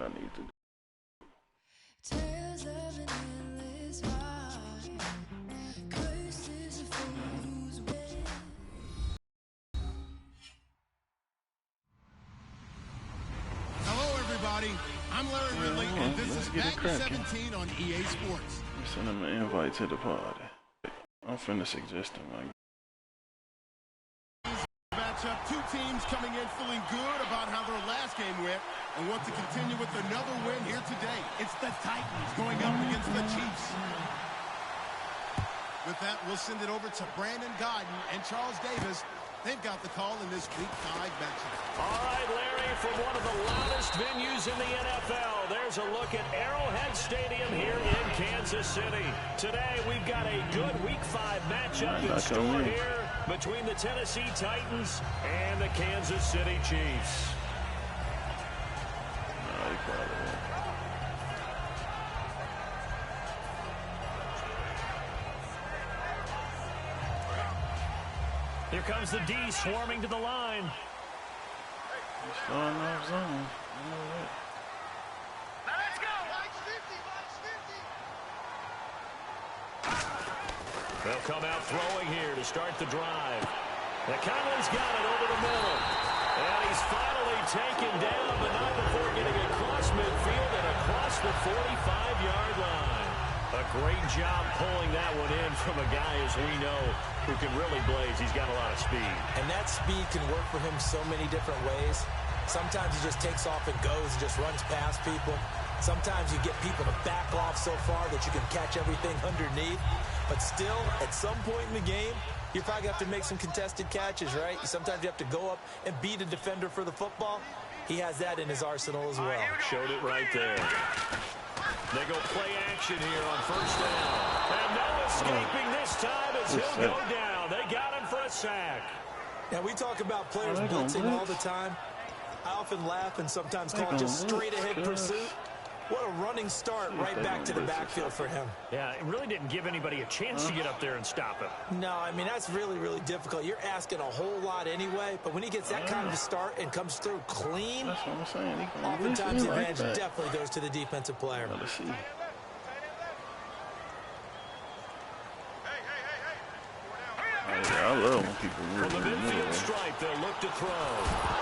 I need to do. Hello, everybody. I'm Larry Ridley, and this is Madden 17 on EA Sports. Send him an invite to the party. I'm finna suggest him. Matchup, two teams coming in feeling good about how their last game went and want to continue with another win here today. It's the Titans going up against the Chiefs. With that, we'll send it over to Brandon Godden and Charles Davis. They've got the call in this Week 5 matchup. All right, Larry, from one of the loudest venues in the NFL, there's a look at Arrowhead Stadium here in Kansas City. Today, we've got a good Week 5 matchup in store here between the Tennessee Titans and the Kansas City Chiefs. Here comes the D swarming to the line. Starting off zone. Now let's go. They'll come out throwing here to start the drive. Conley's got it over the middle. And he's finally taken down, but not before getting across midfield and across the 45-yard line. A great job pulling that one in from a guy, as we know, who can really blaze. He's got a lot of speed. And that speed can work for him so many different ways. Sometimes he just takes off and goes and just runs past people. Sometimes you get people to back off so far that you can catch everything underneath. But still, at some point in the game, you probably have to make some contested catches, right? Sometimes you have to go up and beat a defender for the football. He has that in his arsenal as well. Showed it right there. They go play action here on first down. And no escaping this time as he'll go down. They got him for a sack. Now, we talk about players blitzing all the time. I often laugh and sometimes call it just straight-ahead pursuit. What a running start right back to the backfield for him. Yeah, it really didn't give anybody a chance to get up there and stop him. No, I mean, that's really, really difficult. You're asking a whole lot anyway, but when he gets that kind of a start and comes through clean, that's what I'm saying. oftentimes the advantage definitely goes to the defensive player. Let's see. I love when people move From the in the middle. midfield stripe, they'll look to throw.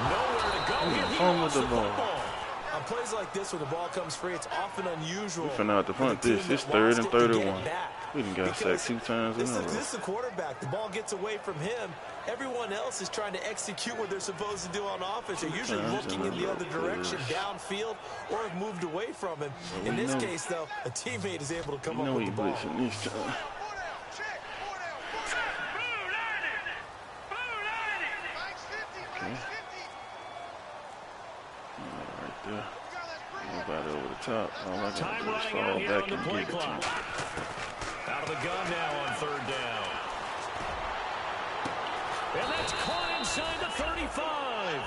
Nowhere to go here. He Home lost with the the ball. football. On plays like this, when the ball comes free, it's often unusual. We finna have to punt this. It's 3rd and 31. We done got sacked 2 times in a row. This is the quarterback. The ball gets away from him. Everyone else is trying to execute what they're supposed to do on offense. They're usually looking in the other direction, downfield, or have moved away from him. In this case, though, a teammate is able to come up with the ball. This time. Right there. Nobody over the top. All I Time gotta do is running fall out here back on the and play give it to clock. him. Out of the gun now on 3rd down. And that's caught inside the 35.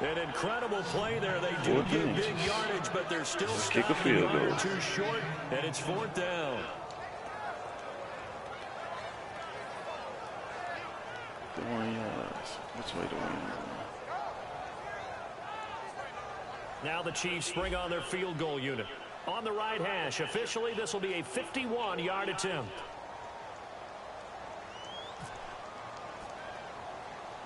An incredible play there. They do get big yardage, but they're still kick a field goal. Too short, and it's 4th down. The 1 yards. Which way to win? Now the Chiefs bring on their field goal unit. On the right hash, officially this will be a 51-yard attempt.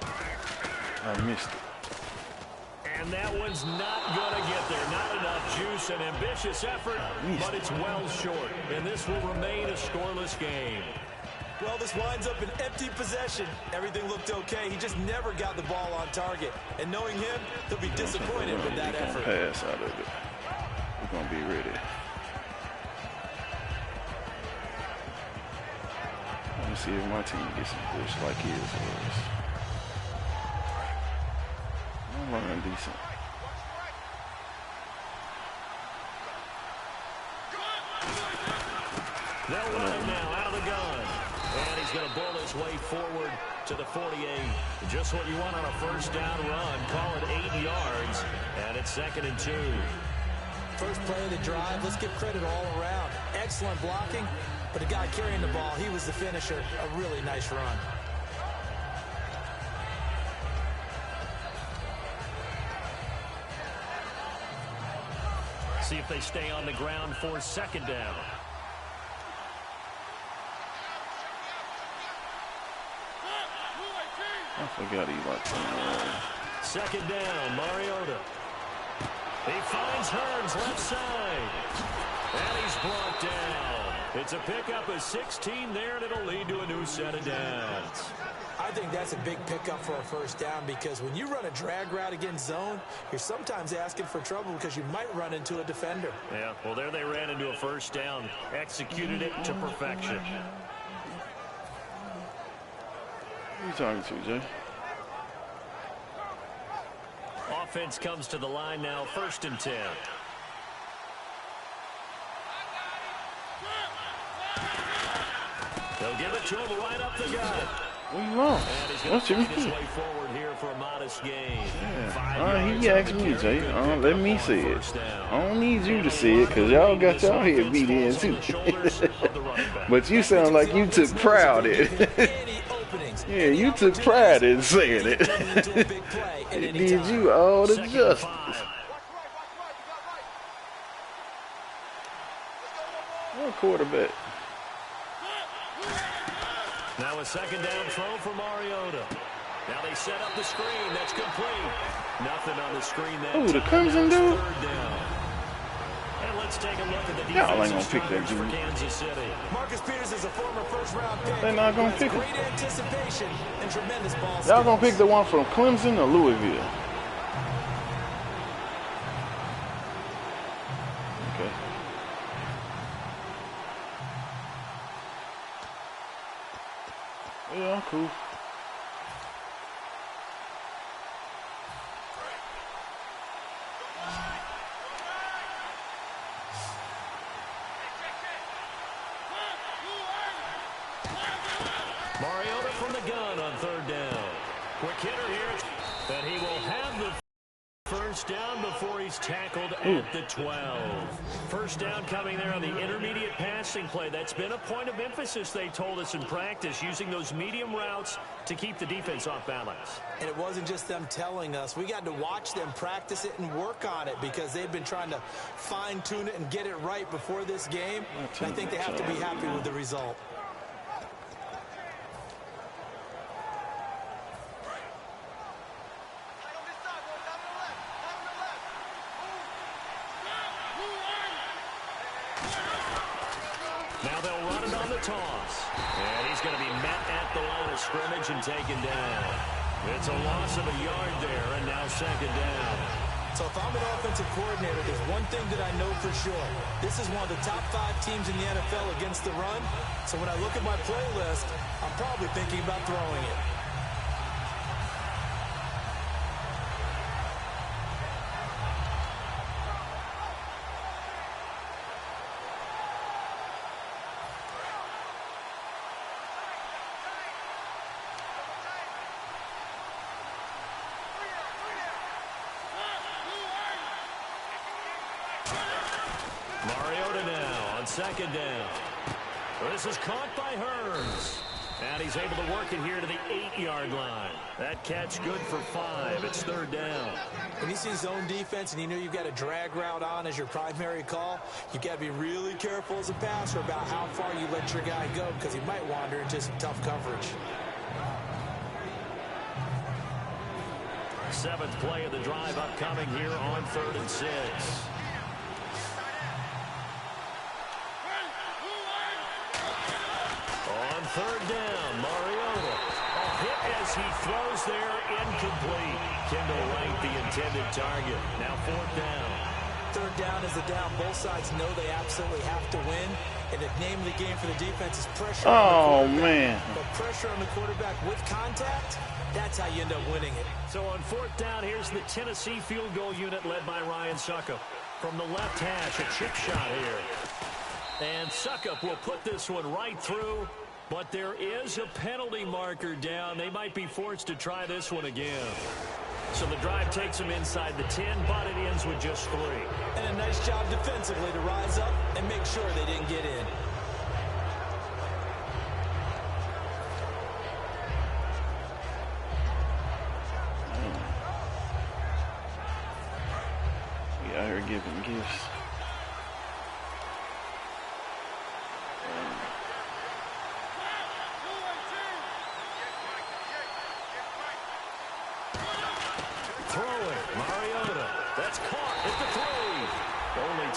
I missed it. And that one's not going to get there. Not enough juice and ambitious effort, but it's well short. And this will remain a scoreless game. Well, this winds up an empty possession. Everything looked okay. He just never got the ball on target. And knowing him, he'll be disappointed with that effort. Pass out of it. We're going to be ready. Let me see if my team gets some push like his was. I'm running decent. They'll run him now out of the gun. And he's going to bull his way forward to the 48. Just what you want on a first down run. Call it 8 yards. And it's 2nd and 2. First play of the drive. Let's give credit all around. Excellent blocking. But the guy carrying the ball, he was the finisher. A really nice run. see if they stay on the ground for second down. I forgot he liked that. Second down, Mariota. He finds Hearns left side. And he's brought down. It's a pickup of 16 there, and it'll lead to a new set of downs. I think that's a big pickup for a first down because when you run a drag route against zone, you're sometimes asking for trouble because you might run into a defender. Yeah, well, there they ran into a first down. Executed it to perfection. Who you talking to, Jay? Offense comes to the line now, 1st and 10. They'll give it to him right up the gut. What you want? What's your his way forward here for a modest gain. Yeah. He asked me, Jay. Let me see it. I don't need you to see it because y'all got y'all head beat in too. But you sound like you took pride in it. Yeah, you took pride in saying it. It did you all the justice. What quarterback? Now a second down throw for Mariota. Now they set up the screen. That's complete. Nothing on the screen that time. Ooh, the Clemson dude? And let's take a look at the defense. Y'all ain't gonna pick that dude. For Kansas City. Marcus Peters is a former first-round pick. They're not gonna pick him. Great anticipation and tremendous ball skills. Y'all gonna pick the one from Clemson or Louisville? Okay. Yeah, I'm cool. Mariota from the gun on 3rd down. Quick hitter here. And he will have the first down before he's tackled at the 12. First down coming there on the intermediate passing play. That's been a point of emphasis, they told us in practice, using those medium routes to keep the defense off balance. And it wasn't just them telling us. We got to watch them practice it and work on it because they've been trying to fine-tune it and get it right before this game. And I think they have to be happy with the result. Now they'll run it on the toss. And he's going to be met at the line of scrimmage and taken down. It's a loss of a yard there, and now 2nd down. So if I'm an offensive coordinator, there's one thing that I know for sure. This is one of the top 5 teams in the NFL against the run. So when I look at my play list, I'm probably thinking about throwing it. Mariota now on 2nd down. This is caught by Hearns. And he's able to work it here to the 8-yard line. That catch good for 5. It's 3rd down. When you see zone defense and you know you've got a drag route on as your primary call, you've got to be really careful as a passer about how far you let your guy go because he might wander into some tough coverage. 7th play of the drive upcoming here on 3rd and 6. On 3rd down, Mariota. A hit as he throws there, incomplete. Kendall Wright, the intended target. Now 4th down. 3rd down is the down. Both sides know they absolutely have to win. And the name of the game for the defense is pressure on the quarterback. Man. But pressure on the quarterback with contact, that's how you end up winning it. So on 4th down, here's the Tennessee field goal unit led by Ryan Suckup. From the left hash, a chip shot here. And Suckup will put this one right through. But there is a penalty marker down. They might be forced to try this one again. So the drive takes them inside the 10, but it ends with just 3. And a nice job defensively to rise up and make sure they didn't get in. We out here giving gifts.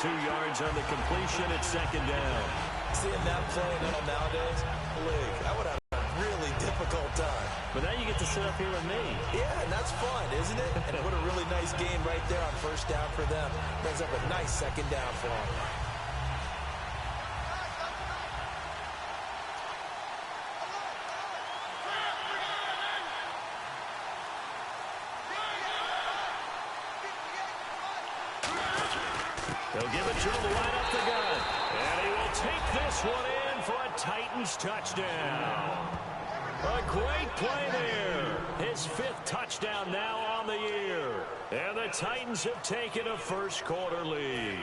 2 yards on the completion at 2nd down. Seeing that play nowadays, I would have a really difficult time. But now you get to sit up here with me. Yeah, and that's fun, isn't it? And what a really nice game right there on 1st down for them. Brings up a nice 2nd down for them. They'll give it to him right up the gut. And he will take this one in for a Titans touchdown. A great play there. His 5th touchdown now on the year. And the Titans have taken a first-quarter lead.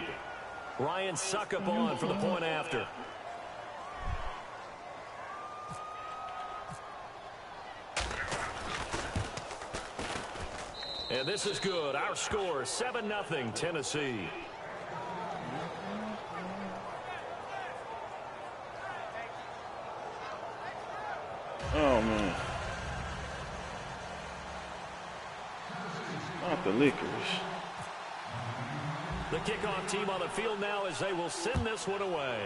Ryan Suckup on for the point after. And this is good. Our score, 7-0 Tennessee. Oh, man. Not the Lickers. The kickoff team on the field now as they will send this one away.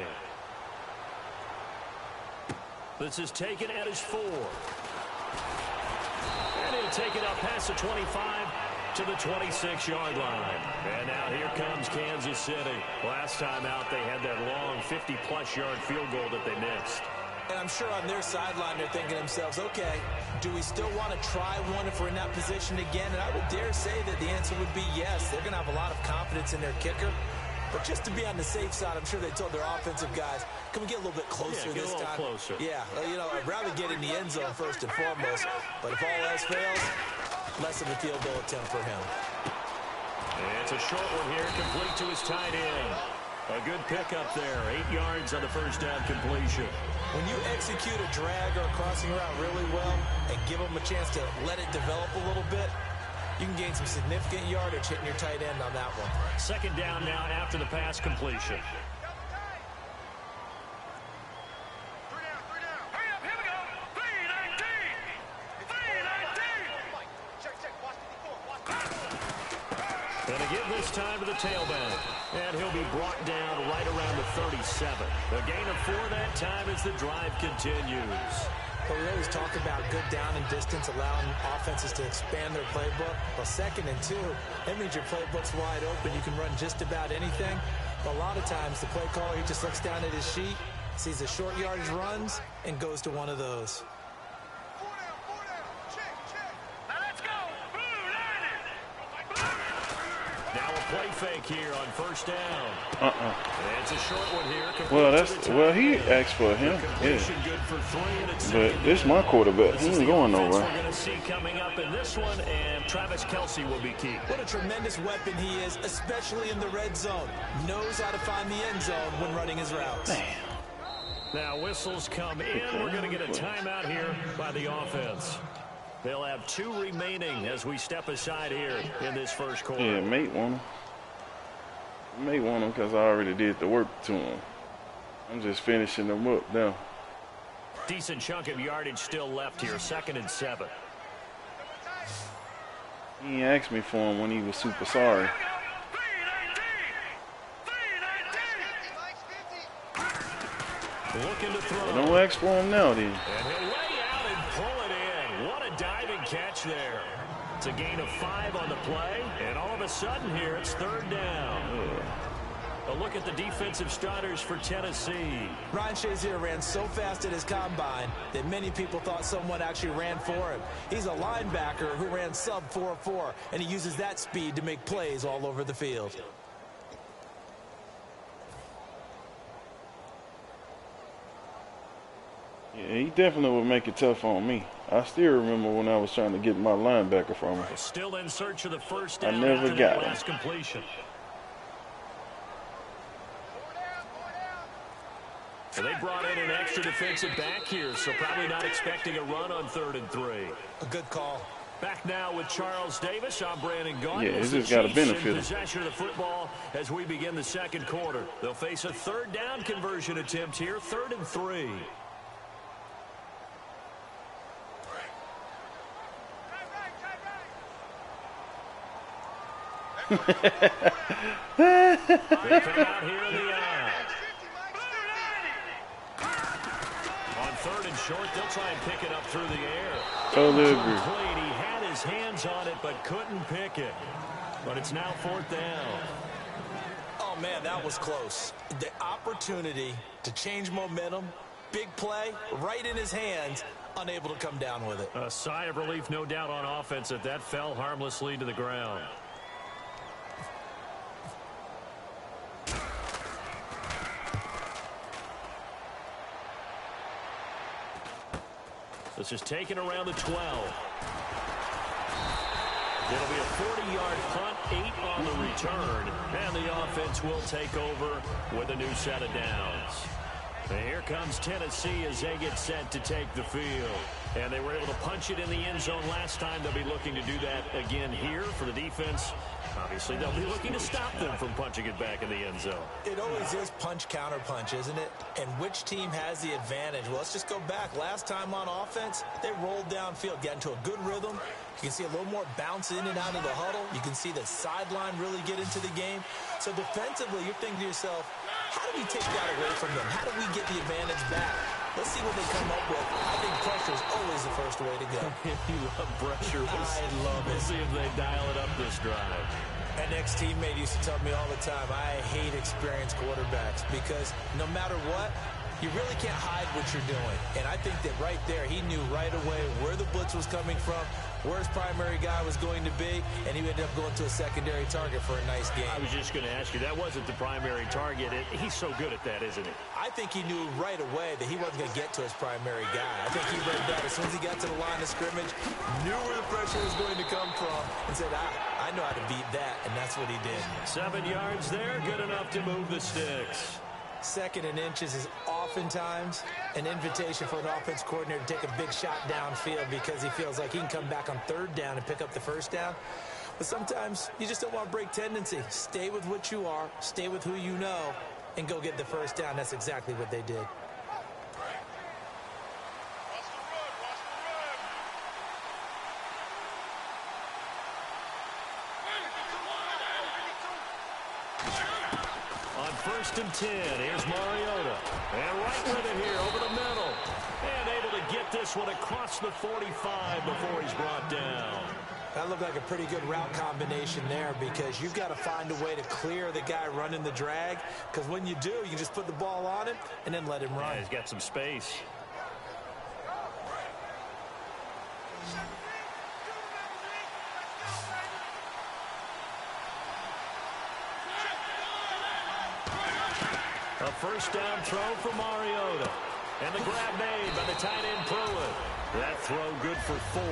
This is taken at his 4. And he'll take it up past the 25 to the 26-yard line. And now here comes Kansas City. Last time out, they had that long 50-plus yard field goal that they missed. And I'm sure on their sideline they're thinking to themselves, okay, do we still want to try one if we're in that position again? And I would dare say that the answer would be yes. They're going to have a lot of confidence in their kicker. But just to be on the safe side, I'm sure they told their offensive guys, can we get a little bit closer this time? Closer. Yeah, you know, I'd rather get in the end zone first and foremost. But if all else fails, less of a field goal attempt for him. And it's a short one here, complete to his tight end. A good pickup there, 8 yards on the 1st down completion. When you execute a drag or a crossing route really well and give them a chance to let it develop a little bit, you can gain some significant yardage hitting your tight end on that one. 2nd down now after the pass completion. And to give this time to the tailback. And he'll be brought down right around the 37. A gain of 4 that time as the drive continues. But we always talk about good down and distance, allowing offenses to expand their playbook. Well, 2nd and 2, that means your playbook's wide open. You can run just about anything. But a lot of times, the play caller, he just looks down at his sheet, sees the short yardage runs, and goes to one of those. Now a play fake here on 1st down. It's a short one here. Well, he asked for him. Yeah. But this is my quarterback. He ain't going nowhere. We're going to see coming up in this one, and Travis Kelce will be key. What a tremendous weapon he is, especially in the red zone. Knows how to find the end zone when running his routes. Damn. Now whistles come in. We're going to get a timeout here by the offense. They'll have 2 remaining as we step aside here in this first quarter. Yeah, mate want him. Mate want him because I already did the work to him. I'm just finishing them up now. Decent chunk of yardage still left here. 2nd and 7. He asked me for him when he was super sorry. Looking to throw. Well, don't ask for him now, then. And he'll lay out and pull it in. What a diving catch there. It's a gain of 5 on the play, and all of a sudden here it's 3rd down. A look at the defensive starters for Tennessee. Ryan Shazier ran so fast at his combine that many people thought someone actually ran for him. He's a linebacker who ran sub 4.4, and he uses that speed to make plays all over the field. Yeah, he definitely would make it tough on me. I still remember when I was trying to get my linebacker from him. Still in search of the 1st down. I never after got that him. last completion. Well, they brought in an extra defensive back here, so probably not expecting a run on 3rd and 3. A good call. Back now with Charles Davis. I'm Brandon Gaudin. Yeah, it's just got to benefit him. Possession of the football as we begin the 2nd quarter. They'll face a 3rd down conversion attempt here, 3rd and 3. Hey, They come out here in the eye. On 3rd and short, they'll try and pick it up through the air. Totally agree. He had his hands on it, but couldn't pick it. But it's now 4th down. Oh, man, that was close. The opportunity to change momentum, big play, right in his hands, unable to come down with it. A sigh of relief, no doubt, on offense that that fell harmlessly to the ground. This is taken around the 12. It'll be a 40-yard punt, 8 on the return, and the offense will take over with a new set of downs. And here comes Tennessee as they get set to take the field. And they were able to punch it in the end zone last time. They'll be looking to do that again here for the defense. Obviously, they'll be looking to stop them from punching it back in the end zone. It always is punch, counter punch, isn't it? And which team has the advantage? Well, let's just go back. Last time on offense, they rolled downfield, got into a good rhythm. You can see a little more bounce in and out of the huddle. You can see the sideline really get into the game. So defensively, you're thinking to yourself, how do we take that away from them? How do we get the advantage back? Let's see what they come up with. I think pressure is always the first way to go. You love pressure. I love it. We'll see if they dial it up this drive. An ex-teammate used to tell me all the time, I hate experienced quarterbacks because no matter what, you really can't hide what you're doing. And I think that right there, he knew right away where the blitz was coming from, where his primary guy was going to be, and he ended up going to a secondary target for a nice game. I was just going to ask you, that wasn't the primary target. He's so good at that, isn't he? I think he knew right away that he wasn't going to get to his primary guy. I think he read that as soon as he got to the line of scrimmage, knew where the pressure was going to come from, and said, I know how to beat that, and that's what he did. 7 yards there, good enough to move the sticks. 2nd and inches is oftentimes an invitation for an offense coordinator to take a big shot downfield because he feels like he can come back on 3rd down and pick up the 1st down. But sometimes you just don't want to break tendency. Stay with what you are, stay with who you know, and go get the 1st down. That's exactly what they did. On 1st and 10, here's Mariota. And right with it here, over the middle. And able to get this one across the 45 before he's brought down. That looked like a pretty good route combination there because you've got to find a way to clear the guy running the drag, because when you do, you can just put the ball on him and then let him run. Yeah, he's got some space. A 1st down throw for Mariota. And the grab made by the tight end Pruitt. That throw good for 4.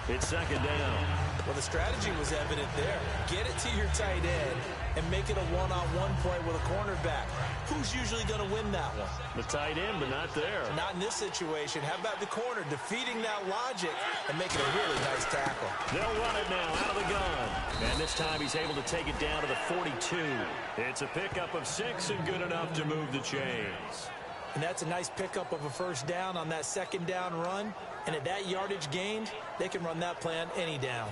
It's 2nd down. Well, the strategy was evident there. Get it to your tight end and make it a one-on-one play with a cornerback. Who's usually going to win that one? The tight end, but not there. Not in this situation. How about the corner defeating that logic and making a really nice tackle? They'll run it now out of the gun. And this time he's able to take it down to the 42. It's a pickup of 6 and good enough to move the chains. And that's a nice pickup of a 1st down on that 2nd down run. And at that yardage gained, they can run that play on any down.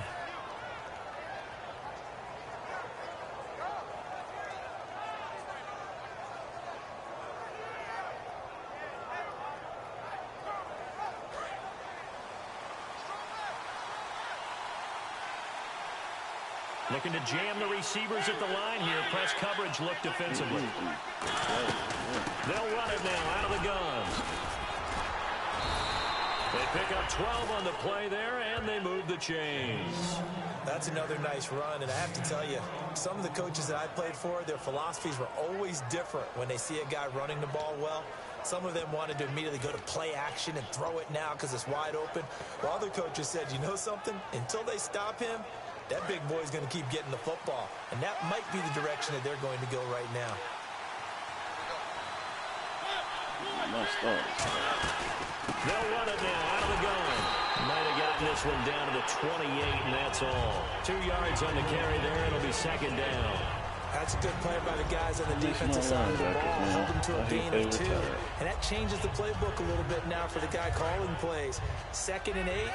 Looking to jam the receivers at the line here. Press coverage look defensively. They'll run it now out of the gun. They pick up 12 on the play there, and they move the chains. That's another nice run, and I have to tell you, some of the coaches that I played for, their philosophies were always different when they see a guy running the ball well. Some of them wanted to immediately go to play action and throw it now because it's wide open. While other coaches said, you know something? Until they stop him, that big boy's going to keep getting the football. And that might be the direction that they're going to go right now. They'll run it now out of the gun. Might have gotten this one down to the 28, and that's all. 2 yards on the carry there. It'll be 2nd down. That's a good play by the guys on the defensive side of the ball. Held them to a gain of 2. And that changes the playbook a little bit now for the guy calling plays. 2nd and 8.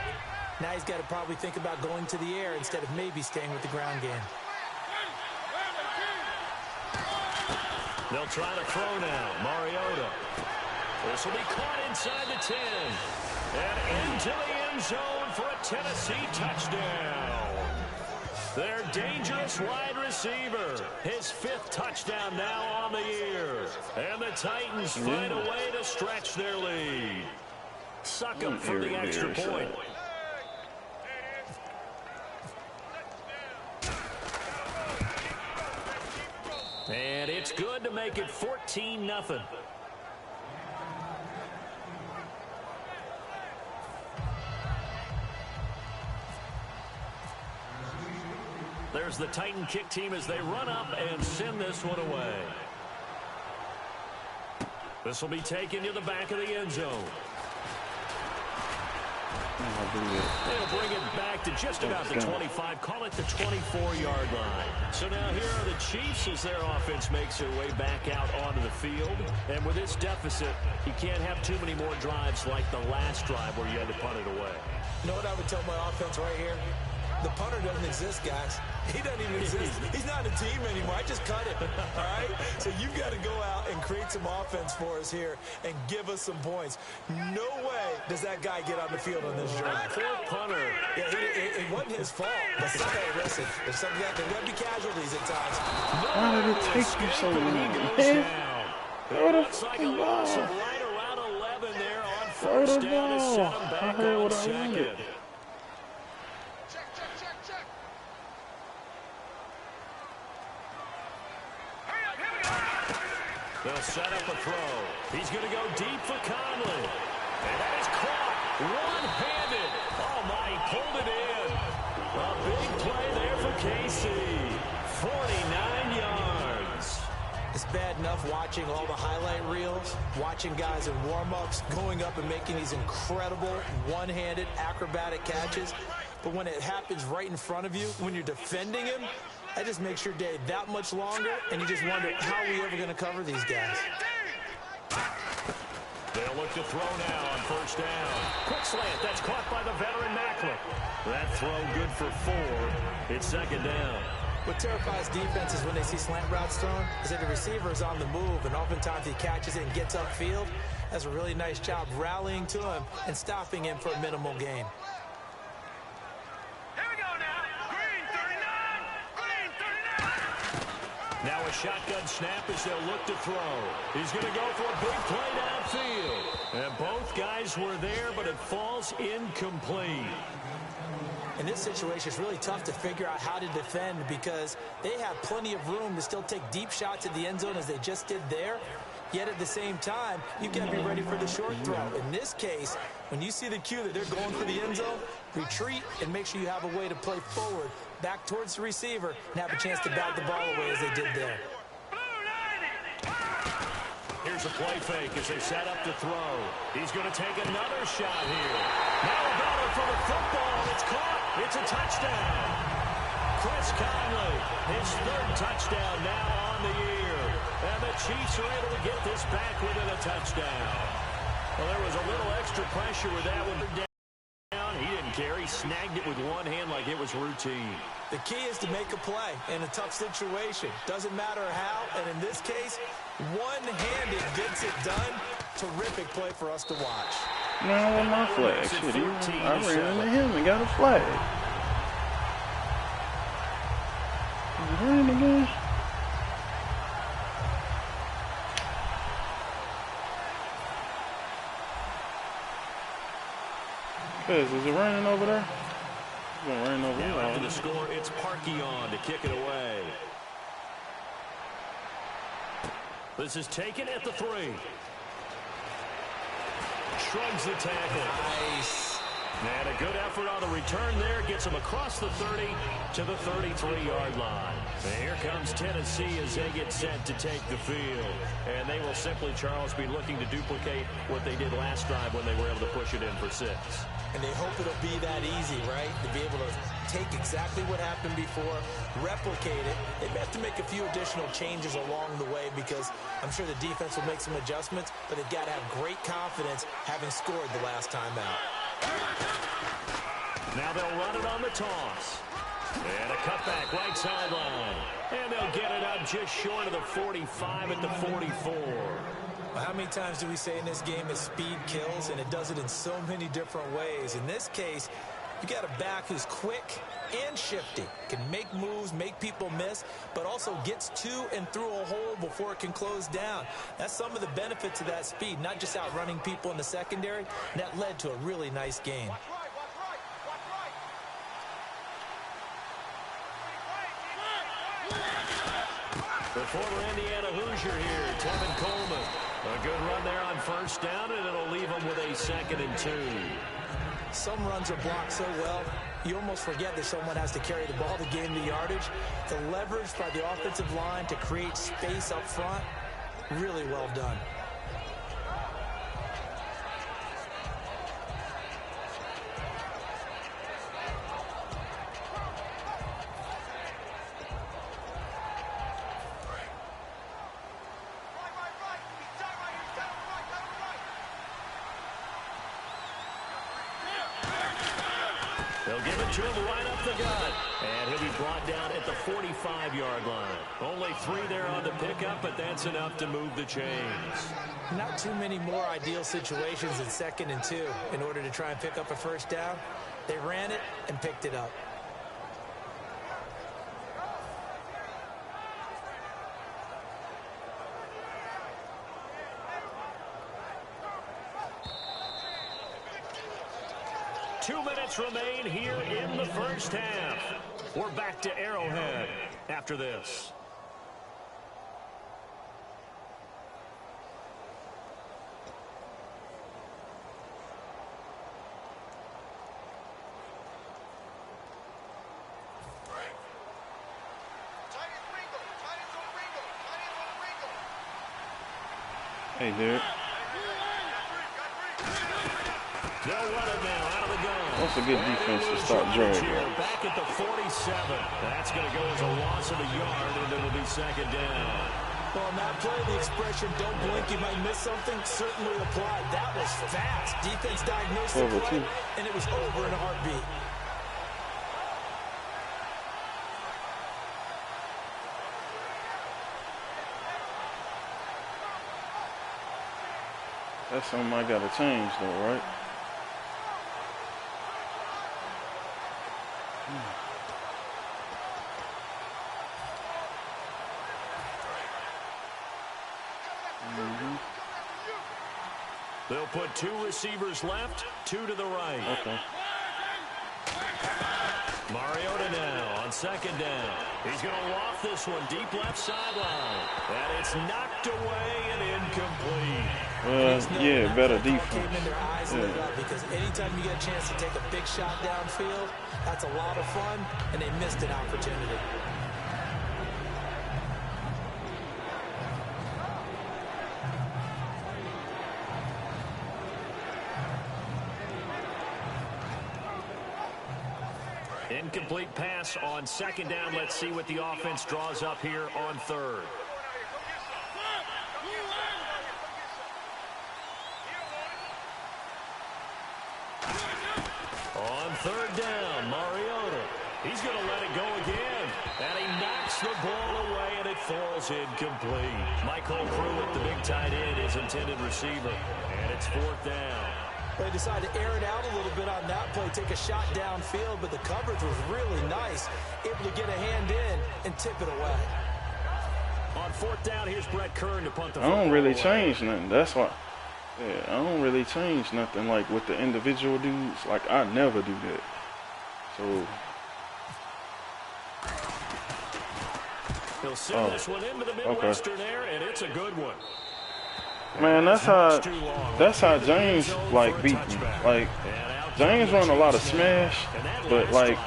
Now he's got to probably think about going to the air instead of maybe staying with the ground game. They'll try to throw now. Mariota. This will be caught inside the 10. And into the end zone for a Tennessee touchdown. Their dangerous wide receiver. His 5th touchdown now on the year. And the Titans find a way to stretch their lead. Suck them for the extra point. And it's good to make it 14-0. There's the Titan kick team as they run up and send this one away. This will be taken to the back of the end zone. They'll bring it back to just about the 25. Call it the 24-yard line. So now here are the Chiefs as their offense makes their way back out onto the field. And with this deficit, you can't have too many more drives like the last drive where you had to punt it away. You know what I would tell my offense right here? The punter doesn't exist, guys. He doesn't even exist. He's not a team anymore. I just cut it, all right? So you've got to go out and create some offense for us here and give us some points. No way does that guy get on the field on this drive. Poor punter. Yeah, it wasn't his fault. But hey, listen, there's going to be casualties at times. Why did it take you so long, man? Looks like a loss of right around 11 there on first down to set him back on second. They'll set up a throw. He's going to go deep for Conley. And that is caught one-handed. Oh, my, he pulled it in. A big play there for Casey. 49 yards. It's bad enough watching all the highlight reels, watching guys in warm-ups, going up and making these incredible one-handed acrobatic catches. But when it happens right in front of you, when you're defending him, that just makes your day that much longer, and you just wonder, how are we ever going to cover these guys? They'll look to throw now on first down. Quick slant. That's caught by the veteran Macklin. That throw good for 4. It's second down. What terrifies defenses when they see slant routes thrown is that the receiver is on the move, and oftentimes he catches it and gets upfield. That's a really nice job rallying to him and stopping him for a minimal gain. Now a shotgun snap as they'll look to throw. He's going to go for a big play downfield. And both guys were there, but it falls incomplete. In this situation, it's really tough to figure out how to defend because they have plenty of room to still take deep shots at the end zone as they just did there. Yet at the same time, you've got to be ready for the short throw. In this case, when you see the cue that they're going for the end zone, retreat and make sure you have a way to play forward, back towards the receiver, and have a chance to bat the ball away as they did there. Here's a play fake as they set up to throw. He's going to take another shot here. Now a battle for the football. It's caught. It's a touchdown. Chris Conley, his 3rd touchdown now on the year. And the Chiefs are able to get this back within a touchdown. Well, there was a little extra pressure with that one down. He didn't care. He snagged it with one hand like it was routine. The key is to make a play in a tough situation. Doesn't matter how, and in this case, one-handed gets it done. Terrific play for us to watch. No, I want my flag. Shit, I ran into him and got a flag. Is he running again? Is it running over there? It's running over there. After the score, it's Parkey on to kick it away. This is taken at the 3. Shrugs the tackle. Nice. And a good effort on the return there. Gets him across the 30 to the 33-yard line. And here comes Tennessee as they get set to take the field. And they will simply, Charles, be looking to duplicate what they did last drive when they were able to push it in for 6. And they hope it'll be that easy, right? To be able to take exactly what happened before, replicate it. They may have to make a few additional changes along the way because I'm sure the defense will make some adjustments, but they've got to have great confidence having scored the last time out. Now they'll run it on the toss. And a cutback right sideline. And they'll get it up just short of the 45 at the 44. Well, how many times do we say in this game that speed kills, and it does it in so many different ways? In this case, you got a back who's quick and shifty, can make moves, make people miss, but also gets to and through a hole before it can close down. That's some of the benefits of that speed, not just outrunning people in the secondary. And that led to a really nice game. The former Indiana Hoosier here, Tevin Coleman. A good run there on first down, and it'll leave him with a 2nd and 2. Some runs are blocked so well, you almost forget that someone has to carry the ball to gain the yardage. The leverage by the offensive line to create space up front, really well done. They'll give it to him right up the gut. And he'll be brought down at the 45-yard line. Only 3 there on the pickup, but that's enough to move the chains. Not too many more ideal situations in 2nd and 2 in order to try and pick up a first down. They ran it and picked it up. Two minutes remain here in the first half. We're back to Arrowhead after this. Hey, dude. They'll run it now out of the gun. That's a good defense to start dragging. Back at the 47. That's going to go as a loss of a yard, and it'll be 2nd down. Well, on that play, the expression, don't blink, you might miss something, certainly applied. That was fast. Defense diagnosed the play, and it was over in a heartbeat. That's something I got to change, though, right? They'll put 2 receivers left, 2 to the right. Okay. Mariota now on 2nd down. He's going to loft this one deep left sideline. And it's knocked away and incomplete. Yeah, better defense. Came in, their eyes lit up, because anytime you get a chance to take a big shot downfield, that's a lot of fun, and they missed an opportunity. Incomplete pass on 2nd down. Let's see what the offense draws up here on 3rd. On 3rd down, Mariota. He's going to let it go again. And he knocks the ball away, and it falls incomplete. Michael Pruitt, the big tight end, is intended receiver. And it's 4th down. They decided to air it out a little bit on that play, take a shot downfield, but the coverage was really nice, able to get a hand in and tip it away. On 4th down, here's Brett Kern to punt the I football don't really away. change nothing. That's why. Yeah, I don't really change nothing like with the individual dudes. Like, I never do that. So. He'll send this one into the Midwestern air, and it's a good one. Man, that's how James like beat me. Like, James run a lot of smash, but like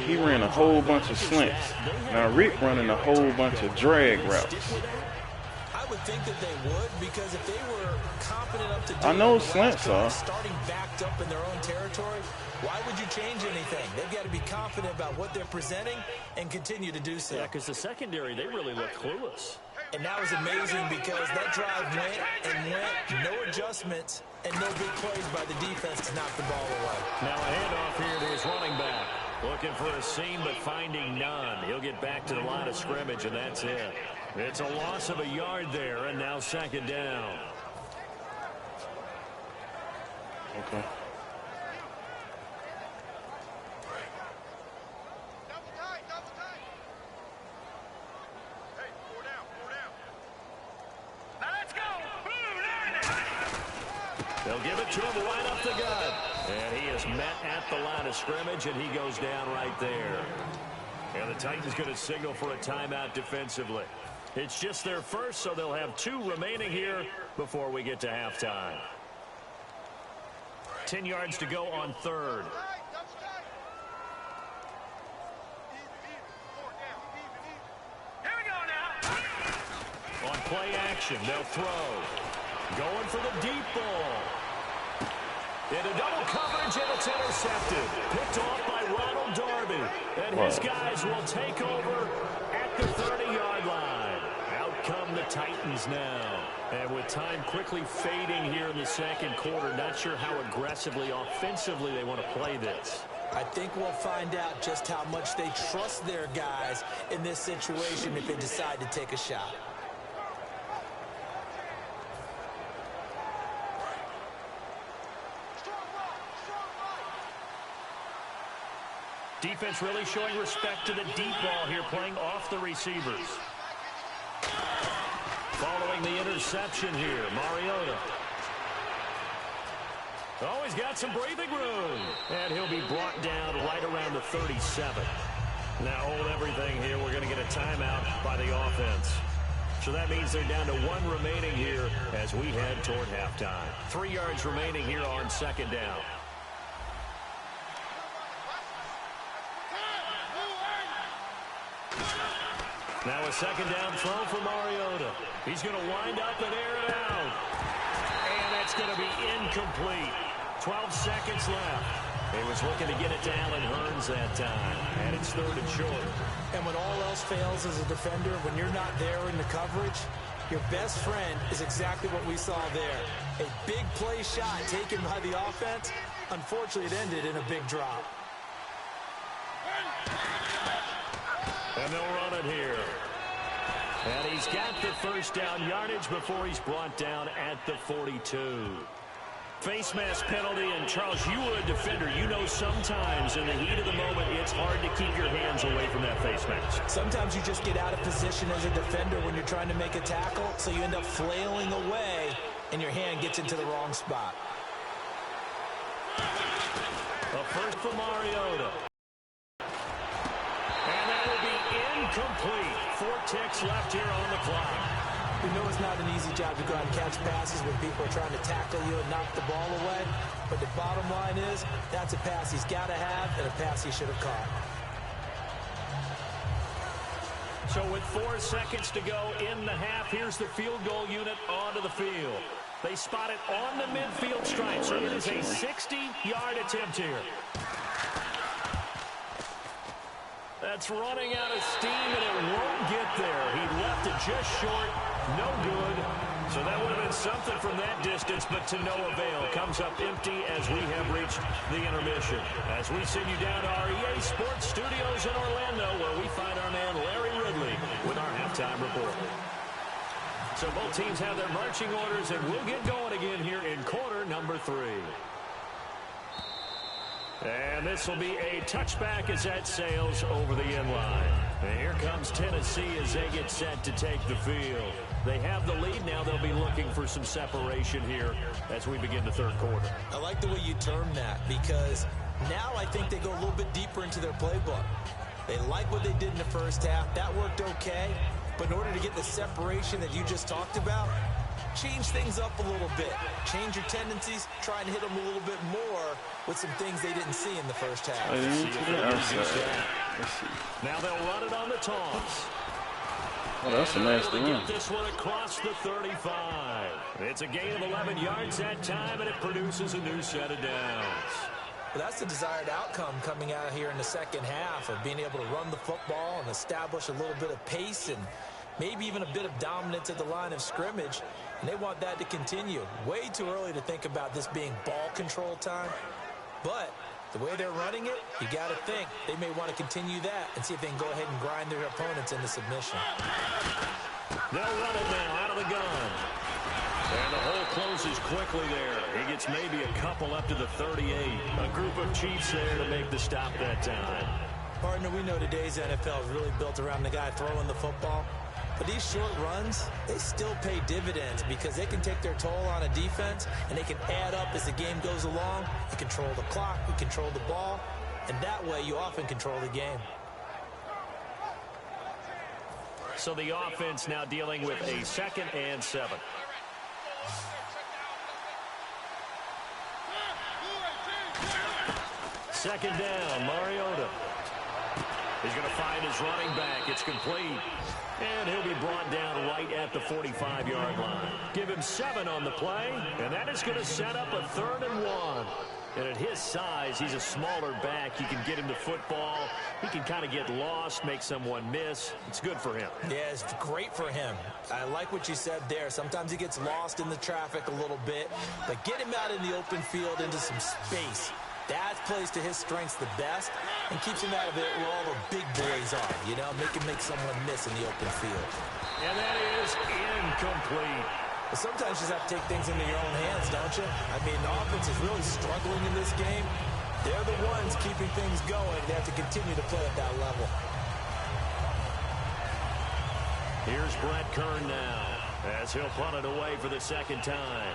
he ran a whole bunch of slants. Now Rick running a whole bunch of drag routes. I would think that they would, because if they were confident enough to do I know it, slants are starting backed up in their own territory, why would you change anything? They've got to be confident about what they're presenting and continue to do so. Yeah, because the secondary, they really look clueless. And that was amazing, because that drive went and went, no adjustments, and no big plays by the defense to knock the ball away. Now a handoff here to his running back. Looking for a seam, but finding none. He'll get back to the line of scrimmage, and that's it. It's a loss of a yard there, and now second down. Okay. They'll give it to him right up the gut. And he is met at the line of scrimmage, and he goes down right there. And the Titans going to signal for a timeout defensively. It's just their first, so they'll have 2 remaining here before we get to halftime. 10 yards to go on third. On play action, they'll throw. Going for the deep ball. Into double coverage, and it's intercepted. Picked off by Ronald Darby. And his guys will take over at the 30-yard line. Out come the Titans now. And with time quickly fading here in the second quarter, not sure how aggressively, offensively they want to play this. I think we'll find out just how much they trust their guys in this situation if they decide to take a shot. Defense really showing respect to the deep ball here, playing off the receivers. Following the interception here, Mariota. Oh, he's got some breathing room. And he'll be brought down right around the 37. Now hold everything here. We're going to get a timeout by the offense. So that means they're down to 1 remaining here as we head toward halftime. 3 yards remaining here on second down. Now a second down throw for Mariota. He's going to wind up and air it out. And that's going to be incomplete. 12 seconds left. He was looking to get it to Allen Hurns that time. And it's 3rd and short. And when all else fails as a defender, when you're not there in the coverage, your best friend is exactly what we saw there. A big play shot taken by the offense. Unfortunately, it ended in a big drop. And they'll run it here. And he's got the first down yardage before he's brought down at the 42. Face mask penalty, and Charles, you were a defender. You know sometimes in the heat of the moment, it's hard to keep your hands away from that face mask. Sometimes you just get out of position as a defender when you're trying to make a tackle, so you end up flailing away, and your hand gets into the wrong spot. A first for Mariota. Complete. 4 ticks left here on the clock. We know it's not an easy job to go out and catch passes when people are trying to tackle you and knock the ball away. But the bottom line is, that's a pass he's got to have and a pass he should have caught. So with 4 seconds to go in the half, here's the field goal unit onto the field. They spot it on the midfield stripe, so it is a 60-yard attempt here. That's running out of steam, and it won't get there. He left it just short. No good. So that would have been something from that distance, but to no avail. Comes up empty as we have reached the intermission. As we send you down to our EA Sports Studios in Orlando, where we find our man Larry Ridley with our halftime report. So both teams have their marching orders, and we'll get going again here in quarter number 3. And this will be a touchback as that sails over the end line. And here comes Tennessee as they get set to take the field. They have the lead. Now they'll be looking for some separation here as we begin the third quarter. I like the way you term that, because now I think they go a little bit deeper into their playbook. They like what they did in the first half. That worked okay. But in order to get the separation that you just talked about, change things up a little bit. Change your tendencies. Try and hit them a little bit more with some things they didn't see in the first half. Now they'll run it on the toss. Oh, that's a nasty one. Get this one across the 35. It's a gain of 11 yards that time, and it produces a new set of downs. Well, that's the desired outcome coming out here in the second half, of being able to run the football and establish a little bit of pace and maybe even a bit of dominance at the line of scrimmage. And they want that to continue. Way too early to think about this being ball control time. But The way they're running it, you got to think they may want to continue that and see if they can go ahead and grind their opponents into submission. They'll run it now out of the gun. And the hole closes quickly there. He gets maybe a couple up to the 38. A group of Chiefs there to make the stop that time. Partner, we know today's NFL is really built around the guy throwing the football. But these short runs, they still pay dividends because they can take their toll on a defense and they can add up as the game goes along. You control the clock, you control the ball, and that way you often control the game. So the offense now dealing with a 2nd and 7. Second down, Mariota. He's going to find his running back. It's complete. And he'll be brought down right at the 45-yard line. Give him 7 on the play, and that is going to set up a 3rd and 1. And at his size, he's a smaller back. You can get him to football. He can kind of get lost, make someone miss. It's good for him. Yeah, it's great for him. I like what you said there. Sometimes he gets lost in the traffic a little bit, but get him out in the open field into some space. That plays to his strengths the best and keeps him out of it where all the big boys are, you know, make someone miss in the open field. And that is incomplete. But sometimes you just have to take things into your own hands, don't you? I mean, the offense is really struggling in this game. They're the ones keeping things going. They have to continue to play at that level. Here's Brett Kern now as he'll punt it away for the 2nd time.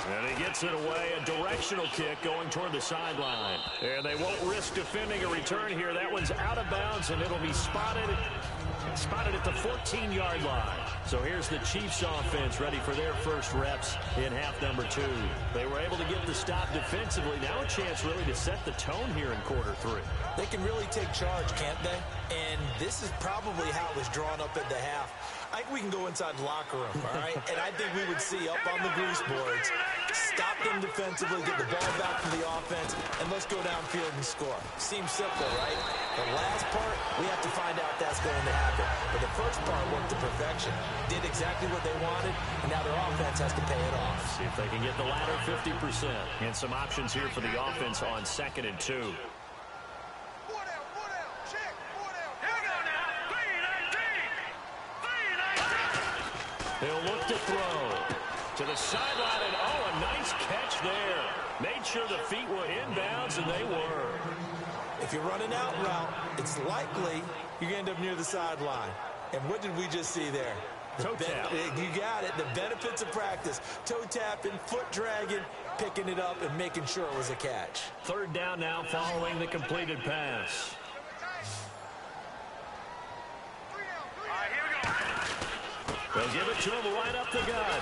And he gets it away, a directional kick going toward the sideline. And they won't risk defending a return here. That one's out of bounds, and it'll be spotted at the 14-yard line. So here's the Chiefs offense ready for their first reps in half number 2. They were able to get the stop defensively. Now a chance really to set the tone here in quarter 3. They can really take charge, can't they? And this is probably how it was drawn up at the half. I think we can go inside the locker room, all right? And I think we would see up on the grease boards, stop them defensively, get the ball back to the offense, and let's go downfield and score. Seems simple, right? The last part, we have to find out that's going to happen. But the first part worked to perfection. Did exactly what they wanted, and now their offense has to pay it off. See if they can get the latter 50%. And some options here for the offense on 2nd and 2. They'll look to throw to the sideline, and oh, a nice catch there. Made sure the feet were inbounds, and they were. If you're running out route, it's likely you're going to end up near the sideline. And what did we just see there? Toe tap. You got it. The benefits of practice. Toe tapping, foot dragging, picking it up, and making sure it was a catch. 3rd down now following the completed pass. They'll give it to him right up the gut.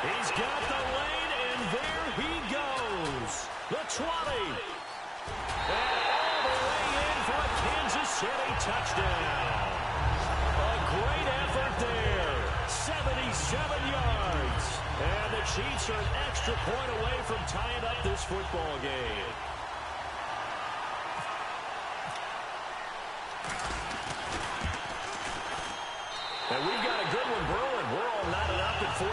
He's got the lane, and there he goes. The 20. And all the way in for a Kansas City touchdown. A great effort there. 77 yards. And the Chiefs are an extra point away from tying up this football game. And we've got a good one brewing. We're all knotted up at 14.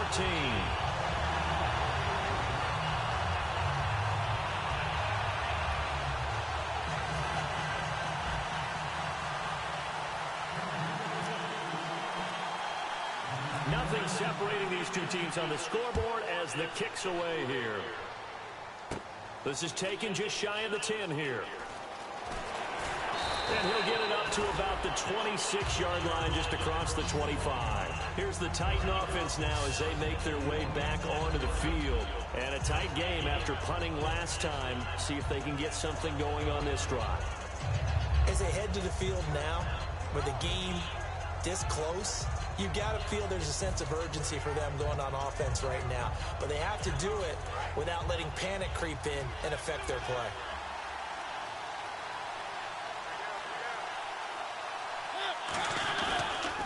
Nothing separating these two teams on the scoreboard as the kick's away here. This is taken just shy of the 10 here. And he'll get it up to about the 26-yard line just across the 25. Here's the Titan offense now as they make their way back onto the field. And a tight game after punting last time. See if they can get something going on this drive. As they head to the field now, with the game this close, you've got to feel there's a sense of urgency for them going on offense right now. But they have to do it without letting panic creep in and affect their play.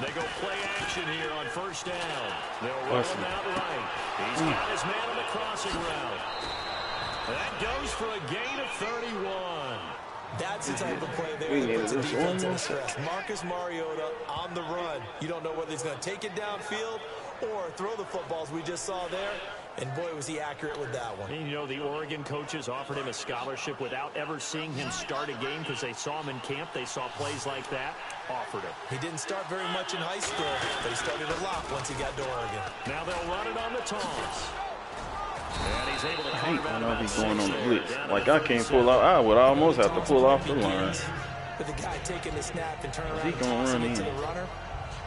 They go play action here on 1st down. They'll roll him out right. He's got his man on the crossing route. That goes for a gain of 31. That's the type of play there We that needed puts a this defense one in more stress. Marcus Mariota on the run. You don't know whether he's going to take it downfield or throw the footballs we just saw there. And boy, was he accurate with that one. And you know, the Oregon coaches offered him a scholarship without ever seeing him start a game because they saw him in camp. They saw plays like that, offered him. He didn't start very much in high school, but he started a lot once he got to Oregon. Now they'll run it on the toss. And he's able to I hate carve out when I be about going on 6 the there, blitz. down to Like the I can't 37. pull out. I would almost have to pull off the line. With the guy taking the snap and turn around He and gonna tossing run it to in. the runner.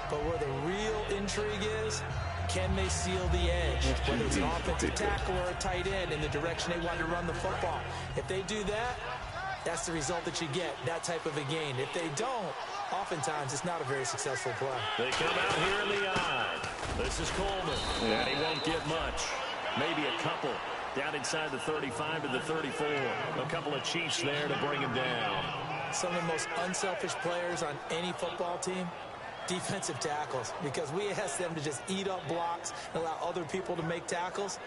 But where the real intrigue is, can they seal the edge? That's Whether it's an too easy to offensive pick up. tackle or a tight end in the direction they want to run the football. If they do that, that's the result that you get, that type of a gain. If they don't, oftentimes it's not a very successful play. They come out here in the eye. This is Coleman. Yeah. And he won't get much. Maybe a couple. Down inside the 35 to the 34. A couple of Chiefs there to bring him down. Some of the most unselfish players on any football team, defensive tackles, because we ask them to just eat up blocks and allow other people to make tackles.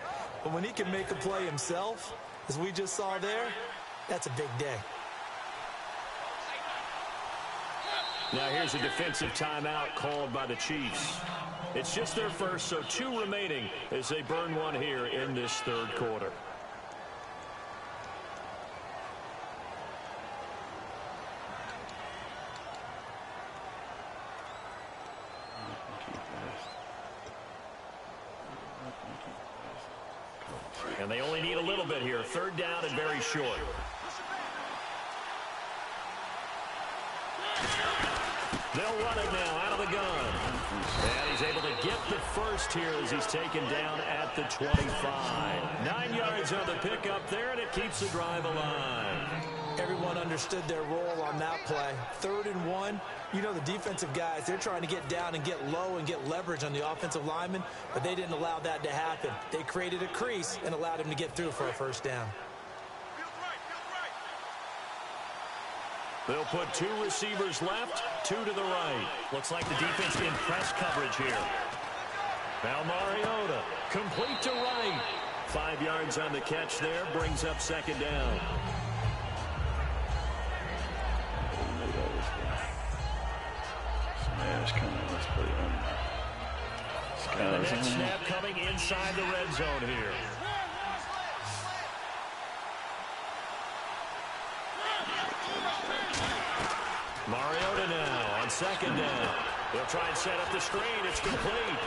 But when he can make a play himself, as we just saw there, that's a big day. Now here's a defensive timeout called by the Chiefs. It's just their first, so 2 remaining as they burn one here in this third quarter. And they only need a little bit here. Third down and very short. They'll run it now out of the gun. And he's able to get the first here as he's taken down at the 25. 9 yards on the pickup there, and it keeps the drive alive. Everyone understood their role on that play. 3rd and 1. You know the defensive guys, they're trying to get down and get low and get leverage on the offensive lineman, but they didn't allow that to happen. They created a crease and allowed him to get through for a first down. They'll put 2 receivers left, 2 to the right. Looks like the defense in press coverage here. Now Mariota, complete to right. 5 yards on the catch there, brings up second down. Smash coming. Let's play And the on. next snap coming inside the red zone here. Mariota now on second down. They'll try and set up the screen. It's complete.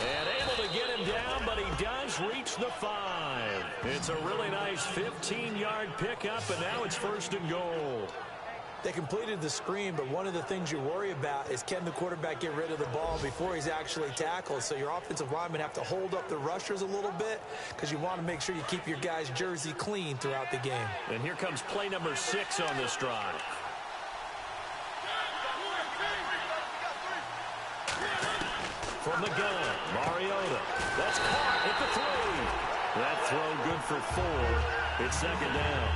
And able to get him down, but he does reach the 5. It's a really nice 15-yard pickup, and now it's 1st and goal. They completed the screen, but one of the things you worry about is can the quarterback get rid of the ball before he's actually tackled. So your offensive linemen have to hold up the rushers a little bit because you want to make sure you keep your guy's jersey clean throughout the game. And here comes play number 6 on this drive. From the gun, Mariota. That's caught at the 3. That throw good for 4. It's second down.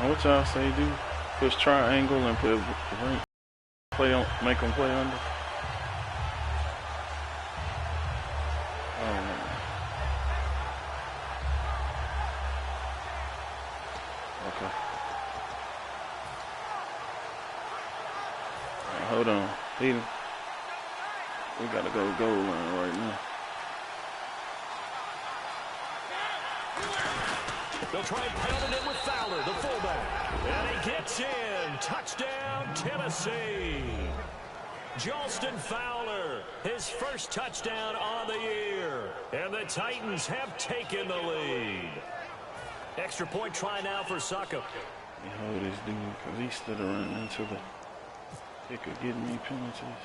What y'all say do? Push triangle and put play on, make them play under. Oh man. Okay. Right, hold on, Eden. We gotta go goal line right now. They'll try and pound it in with Fowler, the fullback. And he gets in. Touchdown, Tennessee. Jalston Fowler, his first touchdown on the year. And the Titans have taken the lead. Extra point try now for Succop. You hold this dude because he stood around until the kicker getting me penalties.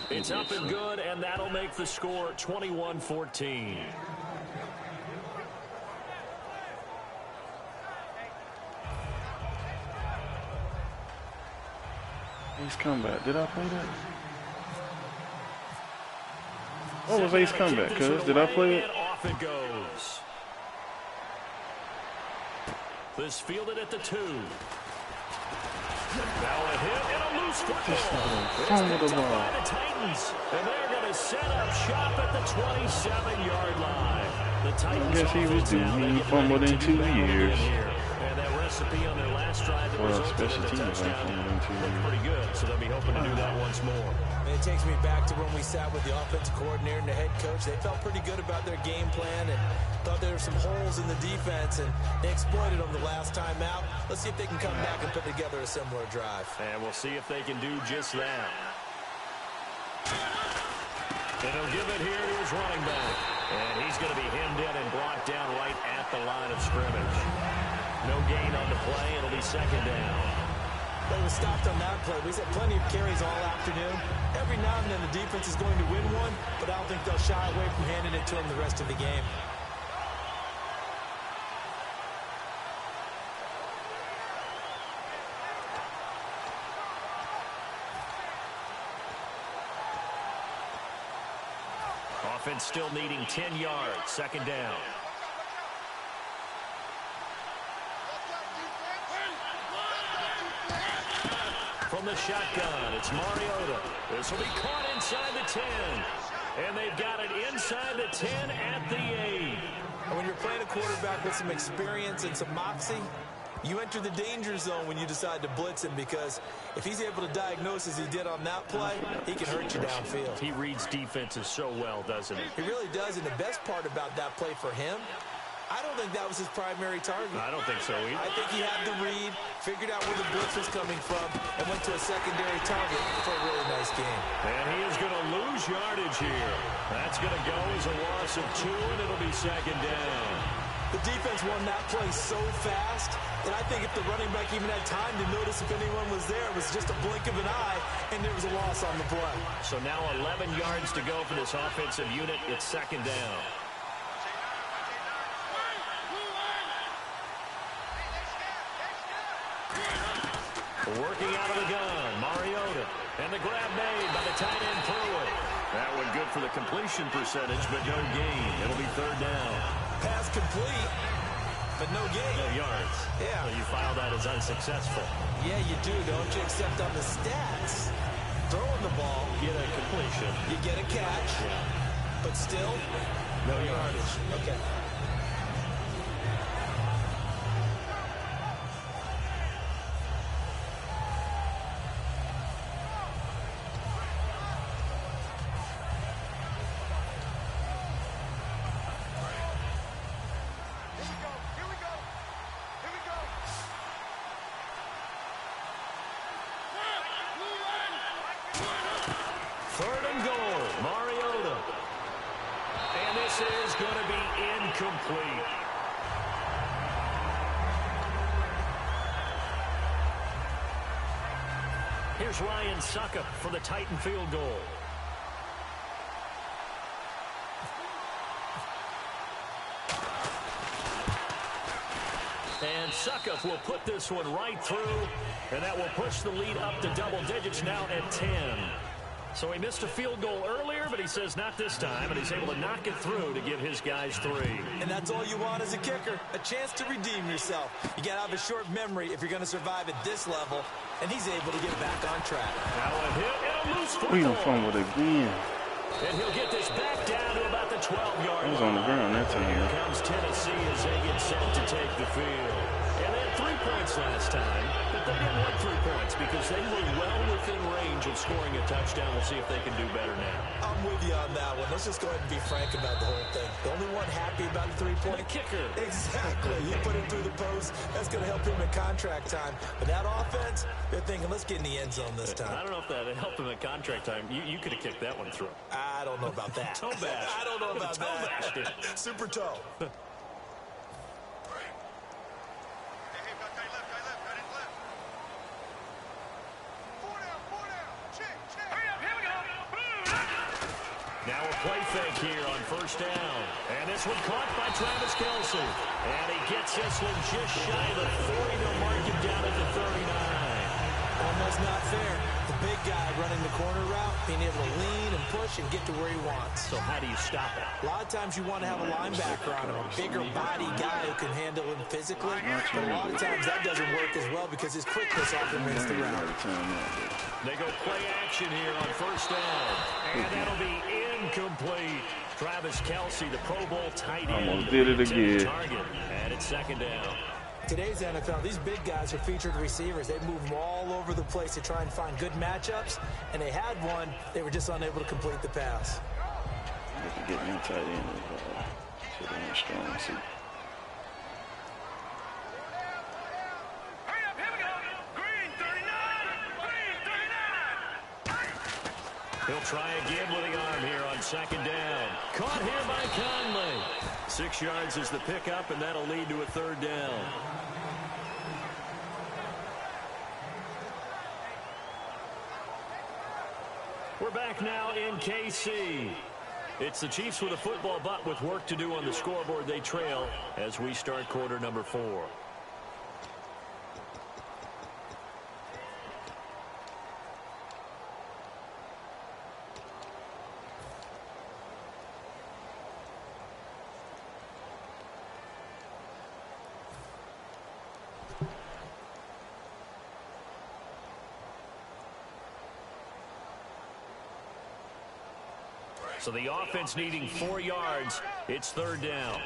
It's up and good, and that'll make the score 21-14. Ace comeback. Did I play that? What was Ace comeback, cuz? Did I play it? And off it goes. This fielded at the 2. Now a hit and a loop. loose football. Fumble the ball. By the Titans. And they're going to set up shop at the 27-yard line. The Titans. I guess he was due. He fumbled in 2 years. And that recipe on their last drive that resulted in a touchdown looked pretty good, so they'll be hoping to do that once more. And it takes me back to when we sat with the offensive coordinator and the head coach. They felt pretty good about their game plan and thought there were some holes in the defense, and they exploited them the last time out. Let's see if they can come back and put together a similar drive. And we'll see if they can do just that. And he'll give it here to his running back. And he's going to be hemmed in and brought down right at the line of scrimmage. No gain on the play. It'll be second down. They were stopped on that play. We've had plenty of carries all afternoon. Every now and then the defense is going to win one, but I don't think they'll shy away from handing it to them the rest of the game. Offense still needing 10 yards. Second down. From the shotgun, it's Mariota. This will be caught inside the 10. And they've got it inside the 10 at the 8. And when you're playing a quarterback with some experience and some moxie, you enter the danger zone when you decide to blitz him, because if he's able to diagnose as he did on that play, he can hurt you downfield. He reads defenses so well, doesn't he? He really does, and the best part about that play for him, I don't think that was his primary target. I don't think so either. I think he had the read, figured out where the blitz was coming from, and went to a secondary target for a really nice game. And he is going to lose yardage here. That's going to go as a loss of 2, and it'll be second down. The defense won that play so fast that I think if the running back even had time to notice if anyone was there, it was just a blink of an eye, and there was a loss on the play. So now 11 yards to go for this offensive unit. It's second down. Working out of the gun, Mariota. And the grab made by the tight end Pruitt. That one good for the completion percentage, but no gain. It'll be third down. Pass complete, but no gain. No yards. Yeah. So you file that as unsuccessful. Yeah, you do, don't you? Except on the stats. Throwing the ball, Get a completion. you get a catch, but still, No yardage. okay. Third and goal, Mariota. And this is going to be incomplete. Here's Ryan Suckup for the Titan field goal. And Suckup will put this one right through, and that will push the lead up to double digits now at 10. So he missed a field goal earlier, but he says not this time, and he's able to knock it through to give his guys 3. And that's all you want as a kicker, a chance to redeem yourself. You got to have a short memory if you're going to survive at this level, and he's able to get back on track. Now a hit and a loose We done football. fumbled again. And he'll get this back down to about the 12-yard line. It was on the ground that time. Here comes Tennessee as they get set to take the field. And they had 3 points last time, but they didn't want 3 points because they were well within range of scoring a touchdown. We'll see if they can do better now. I'm with you on that one. Let's just go ahead and be frank about the whole thing. The only one happy about the 3-point kicker. Exactly. He put it through the post. That's going to help him in contract time. But that offense, they're thinking, let's get in the end zone this time. I don't know if that helped him at contract time. You could have kicked that one through. I don't know about that. Toe bash. I don't know about Toe that. bash. Super toe. Now a play fake here on first down. And this one caught by Travis Kelce. And he gets this one just shy of the 40. They'll mark him down at the 39. Almost not fair. The big guy running the corner route being able to lean and push and get to where he wants. So how do you stop it? A lot of times you want to have a linebacker on him, a bigger body guy who can handle him physically. But a lot of times that doesn't work as well because his quickness often wins the route. They go play action here on first down. And that'll be incomplete. Travis Kelce, the Pro Bowl tight end. Almost did it again. Target, and it's second down. Today's NFL, these big guys are featured receivers. They move them all over the place to try and find good matchups. And they had one. They were just unable to complete the pass. They could get me tight end so they're in a strong suit. He'll try again with the arm here on second down. Caught here by Conley. 6 yards is the pickup, and that'll lead to a third down. We're back now in KC. It's the Chiefs with a football, but with work to do on the scoreboard. They trail as we start quarter number 4. So the offense needing 4 yards. It's third down.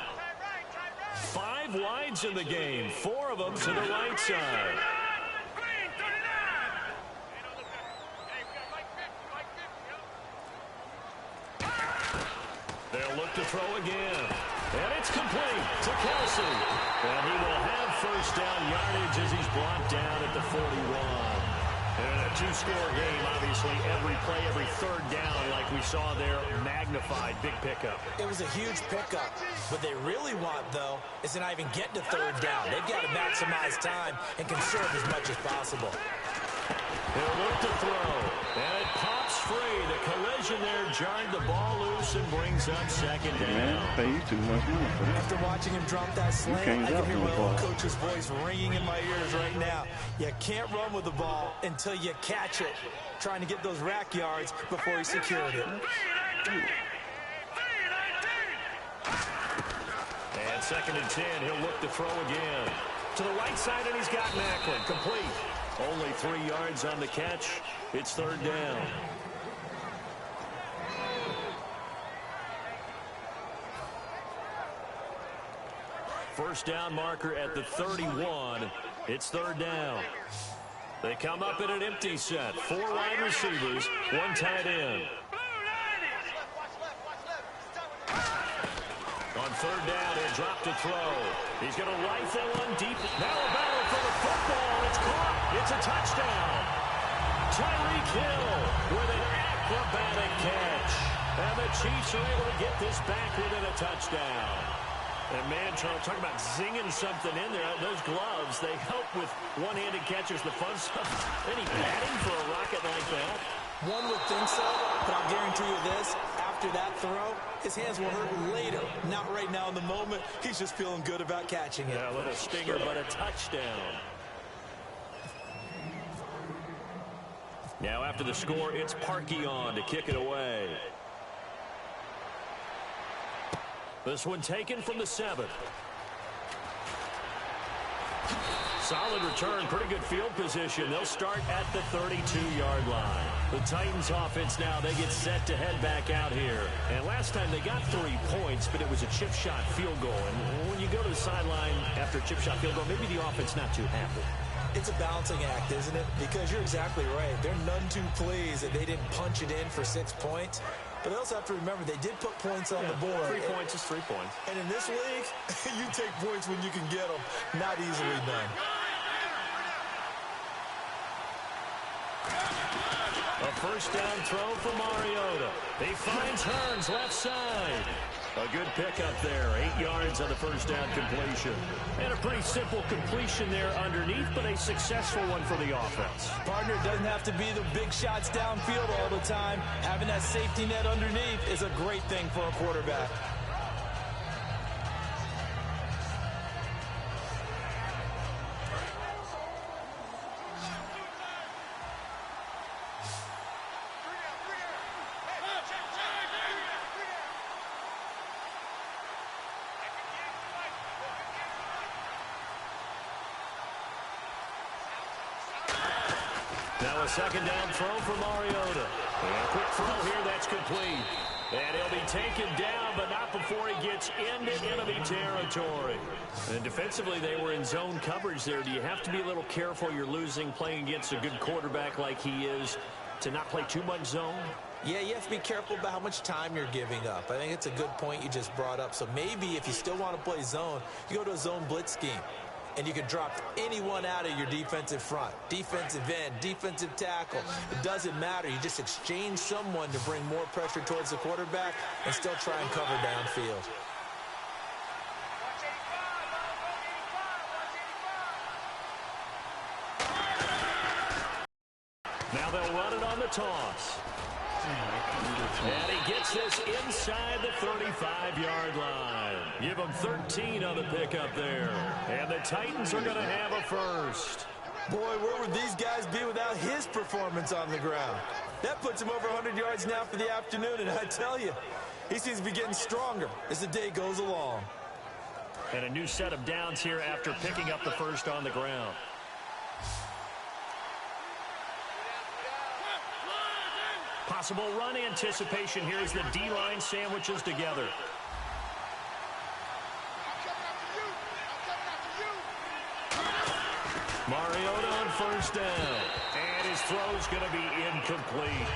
5 wides in the game. 4 of them to the right side. They'll look to throw again. And it's complete to Kelce. And he will have first down yardage as he's brought down at the 41. And a 2-score game, obviously, every play, every third down, like we saw there, magnified, big pickup. It was a huge pickup. What they really want, though, is to not even get to third down. They've got to maximize time and conserve as much as possible. He'll look to throw, and it pops free. The collision there jarred the ball loose and brings up second down. Man, pay you too much money for that. After watching him drop that slant, I can hear my old coach's voice ringing in my ears right now. You can't run with the ball until you catch it. Trying to get those rack yards before he secured it. And second and 10, he'll look to throw again. To the right side, and he's got Macklin. Complete. Only 3 yards on the catch. It's third down. First down marker at the 31. It's third down. They come up in an empty set. 4 wide receivers, 1 tight end. On third down, he'll drop to throw. He's going to rifle one deep. Now a battle for the football. It's caught. It's a touchdown. Tyreek Hill with an acrobatic catch. And the Chiefs are able to get this back within a touchdown. And man, Charles, talking about zinging something in there. Those gloves, they help with one-handed catches, the fun stuff. Any padding for a rocket like that? One would think so, but I'll guarantee you this. After that throw, his hands will hurt later. Not right now in the moment. He's just feeling good about catching it. Yeah, a little stinger, but a touchdown. Now after the score, it's Parkey on to kick it away. This one taken from the 7. Solid return, pretty good field position. They'll start at the 32-yard line. The Titans offense now, they get set to head back out here. And last time they got 3 points, but it was a chip shot field goal. And when you go to the sideline after a chip shot field goal, maybe the offense not too happy. It's a balancing act, isn't it? Because you're exactly right. They're none too pleased that they didn't punch it in for 6 points. But they also have to remember they did put points on the board. 3 points is 3 points. And in this league, you take points when you can get them. Not easily done. A first down throw for Mariota. He finds Hearns left side. A good pickup there. 8 yards on the first down completion. And a pretty simple completion there underneath, but a successful one for the offense. Partner, it doesn't have to be the big shots downfield all the time. Having that safety net underneath is a great thing for a quarterback. Now a second down throw for Mariota. And a quick throw here, that's complete. And he'll be taken down, but not before he gets into enemy territory. And defensively, they were in zone coverage there. Do you have to be a little careful you're losing playing against a good quarterback like he is to not play too much zone? Yeah, you have to be careful about how much time you're giving up. I think it's a good point you just brought up. So maybe if you still want to play zone, you go to a zone blitz scheme. And you can drop anyone out of your defensive front. Defensive end, defensive tackle. It doesn't matter. You just exchange someone to bring more pressure towards the quarterback and still try and cover downfield. Now they'll run it on the toss. And he gets this inside the 35-yard line. Give him 13 on the pickup there. And the Titans are going to have a first. Boy, where would these guys be without his performance on the ground? That puts him over 100 yards now for the afternoon, and I tell you, he seems to be getting stronger as the day goes along. And a new set of downs here after picking up the first on the ground. Possible run anticipation here as the D-line sandwiches together. Mariota on first down. And his throw's going to be incomplete.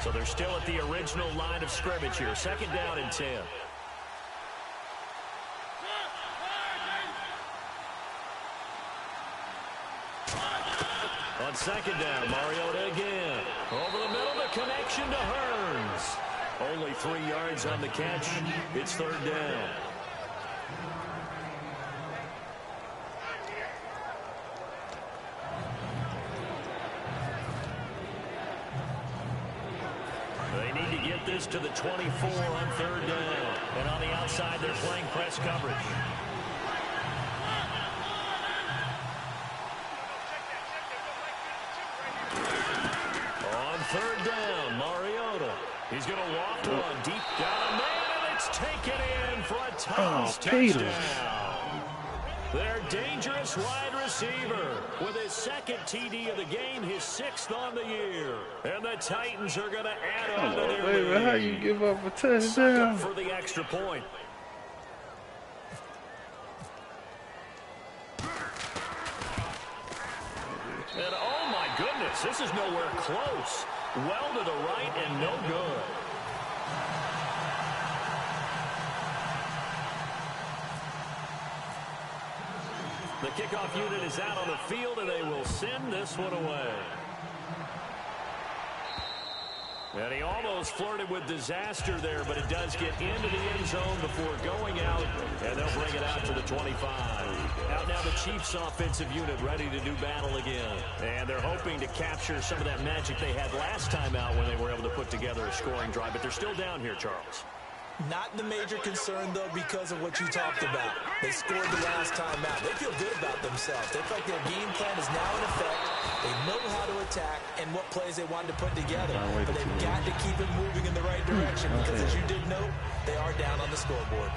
So they're still at the original line of scrimmage here. Second down and 10. On second down, Mariota again. Over the middle, the connection to Hearns. Only 3 yards on the catch. It's third down. This to the 24 on third down. And on the outside, they're playing press coverage. On third down, Mariota. He's going to walk one deep down the man, and it's taken in for a touchdown. Their dangerous wide receiver with his second TD of the game, his 6th on the year. And the Titans are going to add on to their lead. How you give up a touchdown? For the extra point. And oh my goodness, this is nowhere close. Well to the right and no good. The kickoff unit is out on the field, and they will send this one away. And he almost flirted with disaster there, but it does get into the end zone before going out, and they'll bring it out to the 25. Out now the Chiefs offensive unit ready to do battle again. And they're hoping to capture some of that magic they had last time out when they were able to put together a scoring drive, but they're still down here, Charles. Not the major concern, though, because of what you talked about. They scored the last time out. They feel good about themselves. They feel like their game plan is now in effect. They know how to attack and what plays they wanted to put together. But they've got to keep it moving in the right direction because, as you did note, they are down on the scoreboard.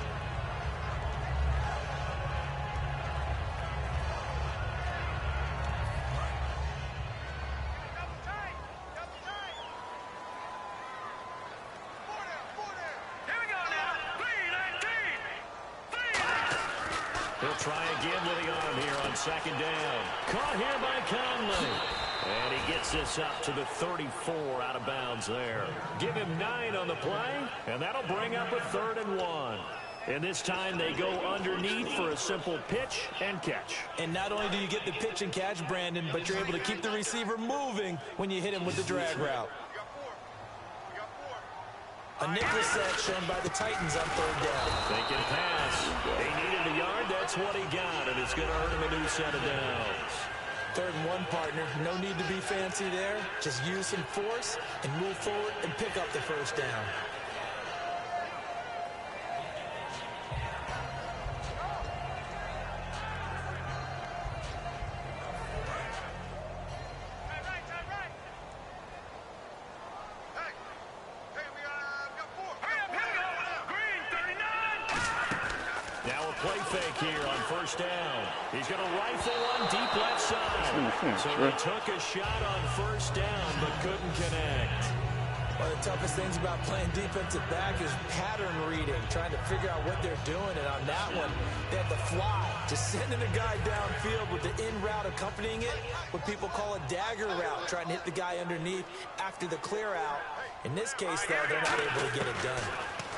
He'll try again with the arm here on second down. Caught here by Conley. And he gets this up to the 34 out of bounds there. Give him 9 on the play, and that'll bring up a 3rd and 1. And this time they go underneath for a simple pitch and catch. And not only do you get the pitch and catch, Brandon, but you're able to keep the receiver moving when you hit him with the drag route. A nickel set shown by the Titans on third down. They can pass. They needed a yard. That's what he got, and it's going to earn him a new set of downs. 3rd and 1, partner. No need to be fancy there. Just use some force and move forward and pick up the 1st down. Play fake here on 1st down. He's going to rifle one deep left side. So he took a shot on 1st down, but couldn't connect. One of the toughest things about playing defensive back is pattern reading, trying to figure out what they're doing. And on that one, they had the fly, just sending a guy downfield with the in route accompanying it, what people call a dagger route, trying to hit the guy underneath after the clear out. In this case, though, they're not able to get it done.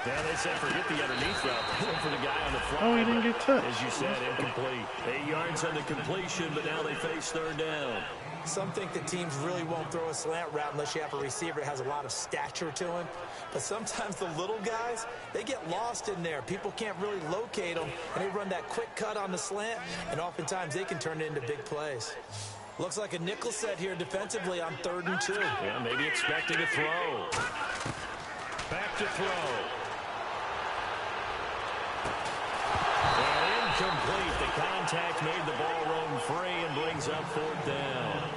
Yeah, they said forget the underneath route. For the guy on the fly. Oh, he didn't get touched. As you said, incomplete. 8 yards on the completion, but now they face 3rd down. Some think that teams really won't throw a slant route unless you have a receiver that has a lot of stature to him. But sometimes the little guys, they get lost in there. People can't really locate them, and they run that quick cut on the slant, and oftentimes they can turn it into big plays. Looks like a nickel set here defensively on 3rd and 2. Yeah, maybe expecting a throw. Back to throw. And incomplete. The contact made the ball roam free and brings up 4th down.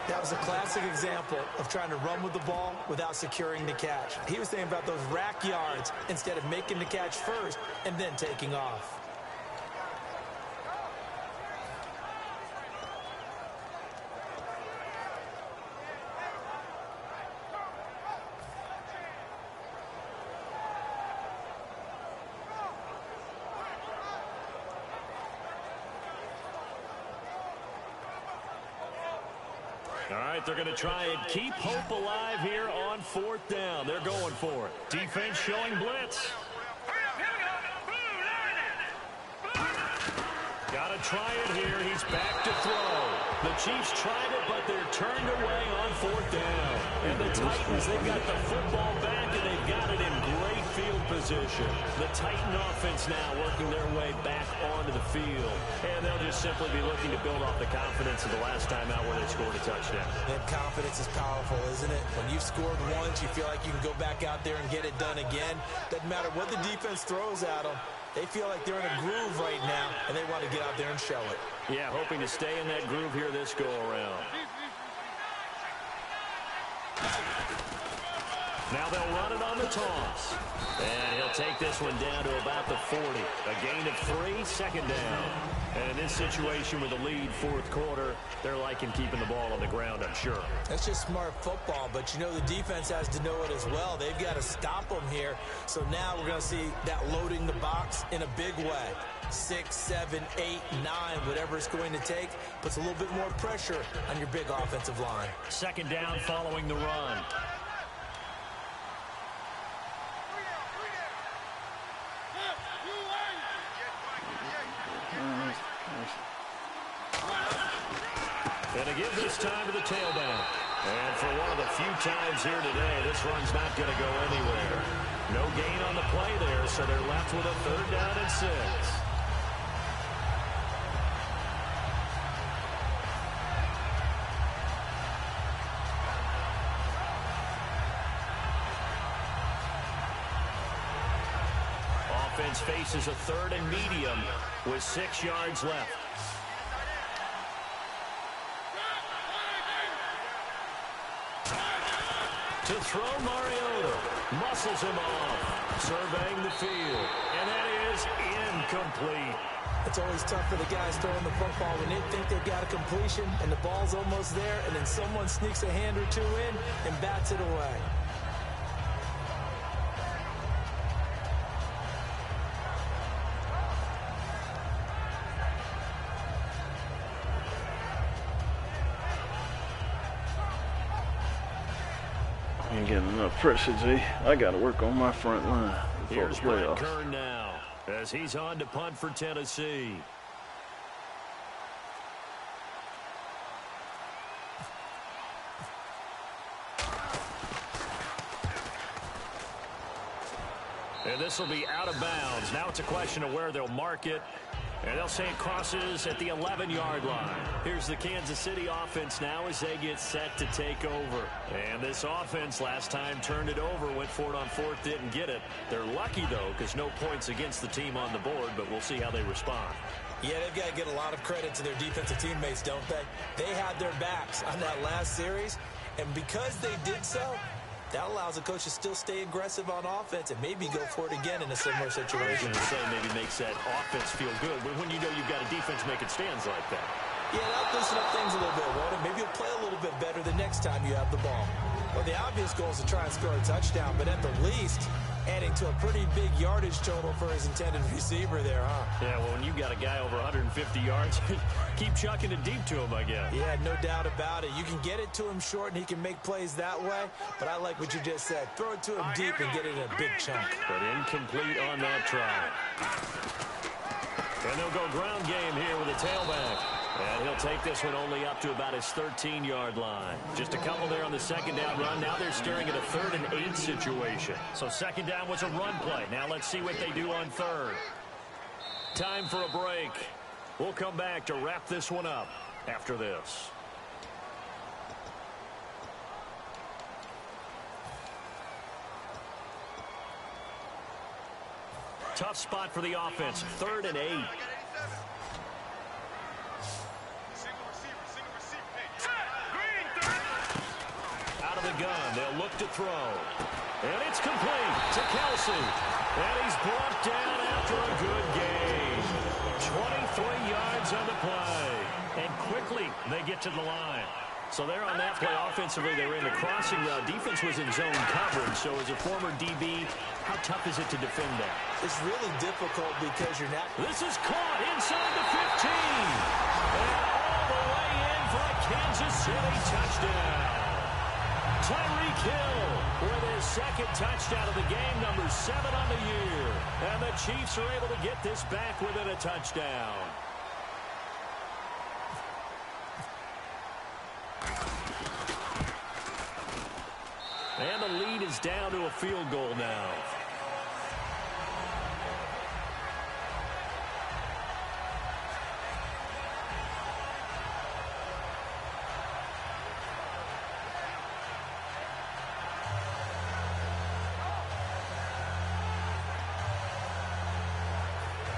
That was a classic example of trying to run with the ball without securing the catch. He was thinking about those rack yards instead of making the catch first and then taking off. All right, they're going to try and keep hope alive here on 4th down. They're going for it. Defense showing blitz. Got to try it here. He's back to throw. The Chiefs tried it, but they're turned away on 4th down. And the Titans, they've got the football back, and they've got it in great field position. The Titan offense now working their way back onto the field. And they'll just simply be looking to build off the confidence of the last time out where they scored a touchdown. And confidence is powerful, isn't it? When you've scored once, you feel like you can go back out there and get it done again. Doesn't matter what the defense throws at them. They feel like they're in a groove right now, and they want to get out there and show it. Yeah, hoping to stay in that groove here this go-around. Now they'll run it on the toss. And he'll take this one down to about the 40. A gain of 3, 2nd down. And in this situation with a lead 4th quarter, they're liking keeping the ball on the ground, I'm sure. That's just smart football, but you know the defense has to know it as well. They've got to stop them here. So now we're going to see that loading the box in a big way. 6, 7, 8, 9, whatever it's going to take, puts a little bit more pressure on your big offensive line. 2nd down following the run. And to give this time to the tailback. And for one of the few times here today, this run's not going to go anywhere. No gain on the play there, so they're left with a 3rd down and 6. Offense faces a 3rd and medium with 6 yards left. To throw, Mariota muscles him off, surveying the field, and that is incomplete. It's always tough for the guys throwing the football when they think they've got a completion and the ball's almost there, and then someone sneaks a hand or two in and bats it away. Ain't getting enough pressure, G. I got to work on my front line before the Here's Brad playoffs. Kern now as he's on to punt for Tennessee. And this will be out of bounds. Now it's a question of where they'll mark it. And they'll say it crosses at the 11-yard line. Here's the Kansas City offense now as they get set to take over. And this offense last time turned it over, went for it on fourth, didn't get it. They're lucky, though, because no points against the team on the board, but we'll see how they respond. Yeah, they've got to get a lot of credit to their defensive teammates, don't they? They had their backs on that last series, and because they did so, that allows the coach to still stay aggressive on offense and maybe go for it again in a similar situation. To say maybe makes that offense feel good, but when you know you've got a defense making stands like that. Yeah, that'll loosen up things a little bit, won't it? Maybe you'll play a little bit better the next time you have the ball. Well, the obvious goal is to try and score a touchdown, but at the least, adding to a pretty big yardage total for his intended receiver there, huh? Yeah, well, when you got a guy over 150 yards, keep chucking it deep to him, I guess. Yeah, no doubt about it. You can get it to him short, and he can make plays that way, but I like what you just said. Throw it to him deep and get it in a big chunk. But incomplete on that try. And they'll go ground game here with a tailback. And he'll take this one only up to about his 13-yard line. Just a couple there on the second down run. Now they're staring at a 3rd and 8 situation. So second down was a run play. Now let's see what they do on third. Time for a break. We'll come back to wrap this one up after this. Tough spot for the offense. 3rd and 8. Out of the gun, they'll look to throw. And it's complete to Kelsey. And he's brought down after a good gain. 23 yards on the play. And quickly they get to the line. So they're on that play offensively. They were in the crossing route. Defense was in zone coverage. So as a former DB, how tough is it to defend that? It's really difficult because you're not... This is caught inside the 15. And all the way in for a Kansas City touchdown. Tyreek Hill with his second touchdown of the game, number 7 on the year. And the Chiefs are able to get this back within a touchdown. And the lead is down to a field goal now.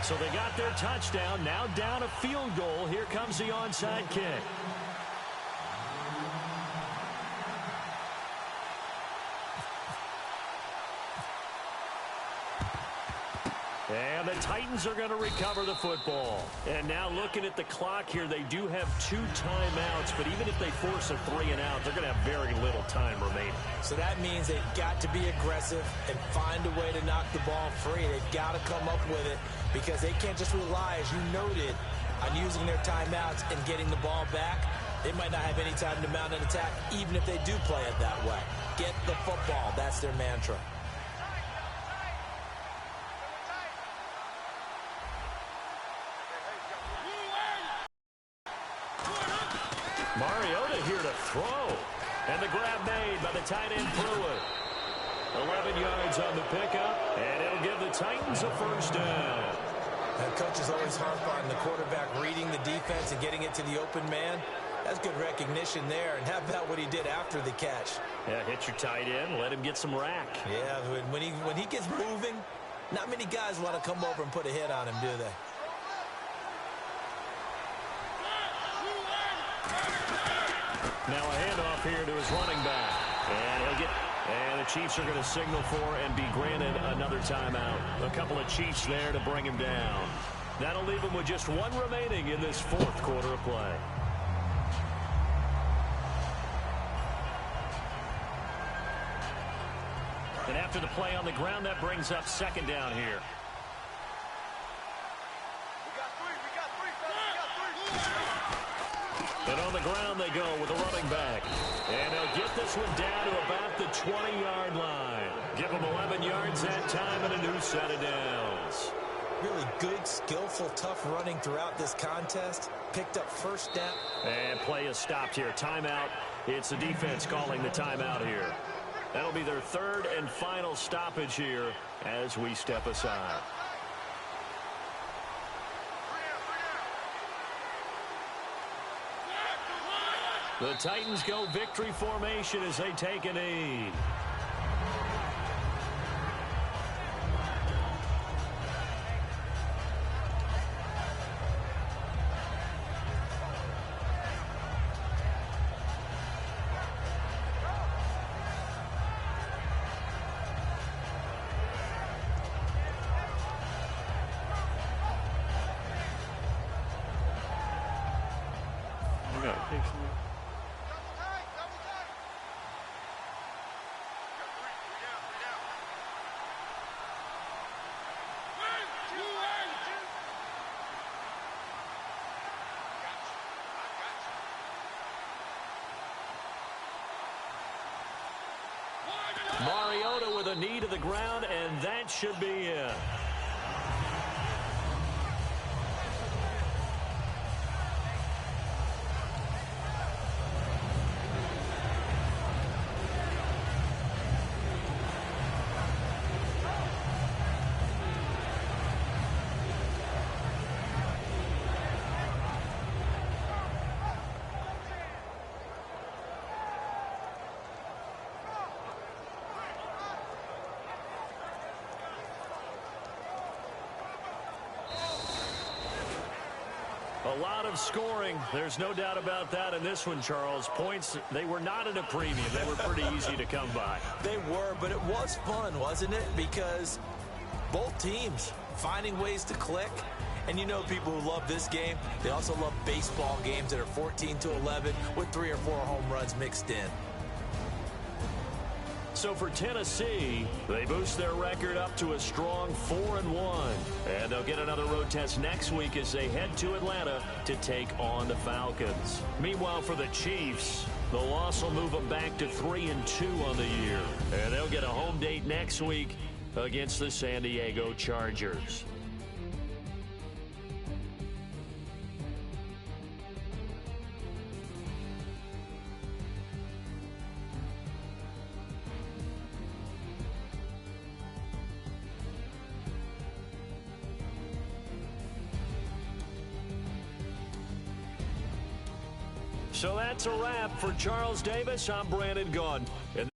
So they got their touchdown, now down a field goal. Here comes the onside kick. And the Titans are going to recover the football. And now looking at the clock here, they do have 2 timeouts, but even if they force a 3 and out, they're going to have very little time remaining. So that means they've got to be aggressive and find a way to knock the ball free. They've got to come up with it because they can't just rely, as you noted, on using their timeouts and getting the ball back. They might not have any time to mount an attack, even if they do play it that way. Get the football. That's their mantra. Mariota here to throw. And the grab made by the tight end Pruitt. 11 yards on the pickup, and it'll give the Titans a first down. Now, coaches always harp on the quarterback reading the defense and getting it to the open man. That's good recognition there. And how about what he did after the catch? Yeah, hit your tight end, let him get some rack. Yeah, when he gets moving, not many guys want to come over and put a hit on him, do they? Now a handoff here to his running back. And the Chiefs are going to signal for and be granted another timeout. A couple of Chiefs there to bring him down. That'll leave him with just 1 remaining in this 4th quarter of play. And after the play on the ground, that brings up second down here. And on the ground they go with a running back. And they'll get this one down to about the 20-yard line. Give them 11 yards that time and a new set of downs. Really good, skillful, tough running throughout this contest. Picked up first down. And play is stopped here. Timeout. It's the defense calling the timeout here. That'll be their 3rd and final stoppage here as we step aside. The Titans go victory formation as they take a knee. Mariota with a knee to the ground, and that should be it. A lot of scoring. There's no doubt about that in this one, Charles. Points, they were not at a premium. They were pretty easy to come by. They were, but it was fun, wasn't it? Because both teams finding ways to click. And you know people who love this game, they also love baseball games that are 14-11 with 3 or 4 home runs mixed in. So for Tennessee, they boost their record up to a strong 4-1. And they'll get another road test next week as they head to Atlanta to take on the Falcons. Meanwhile, for the Chiefs, the loss will move them back to 3-2 on the year. And they'll get a home date next week against the San Diego Chargers. So that's a wrap for Charles Davis. I'm Brandon Gaudin. And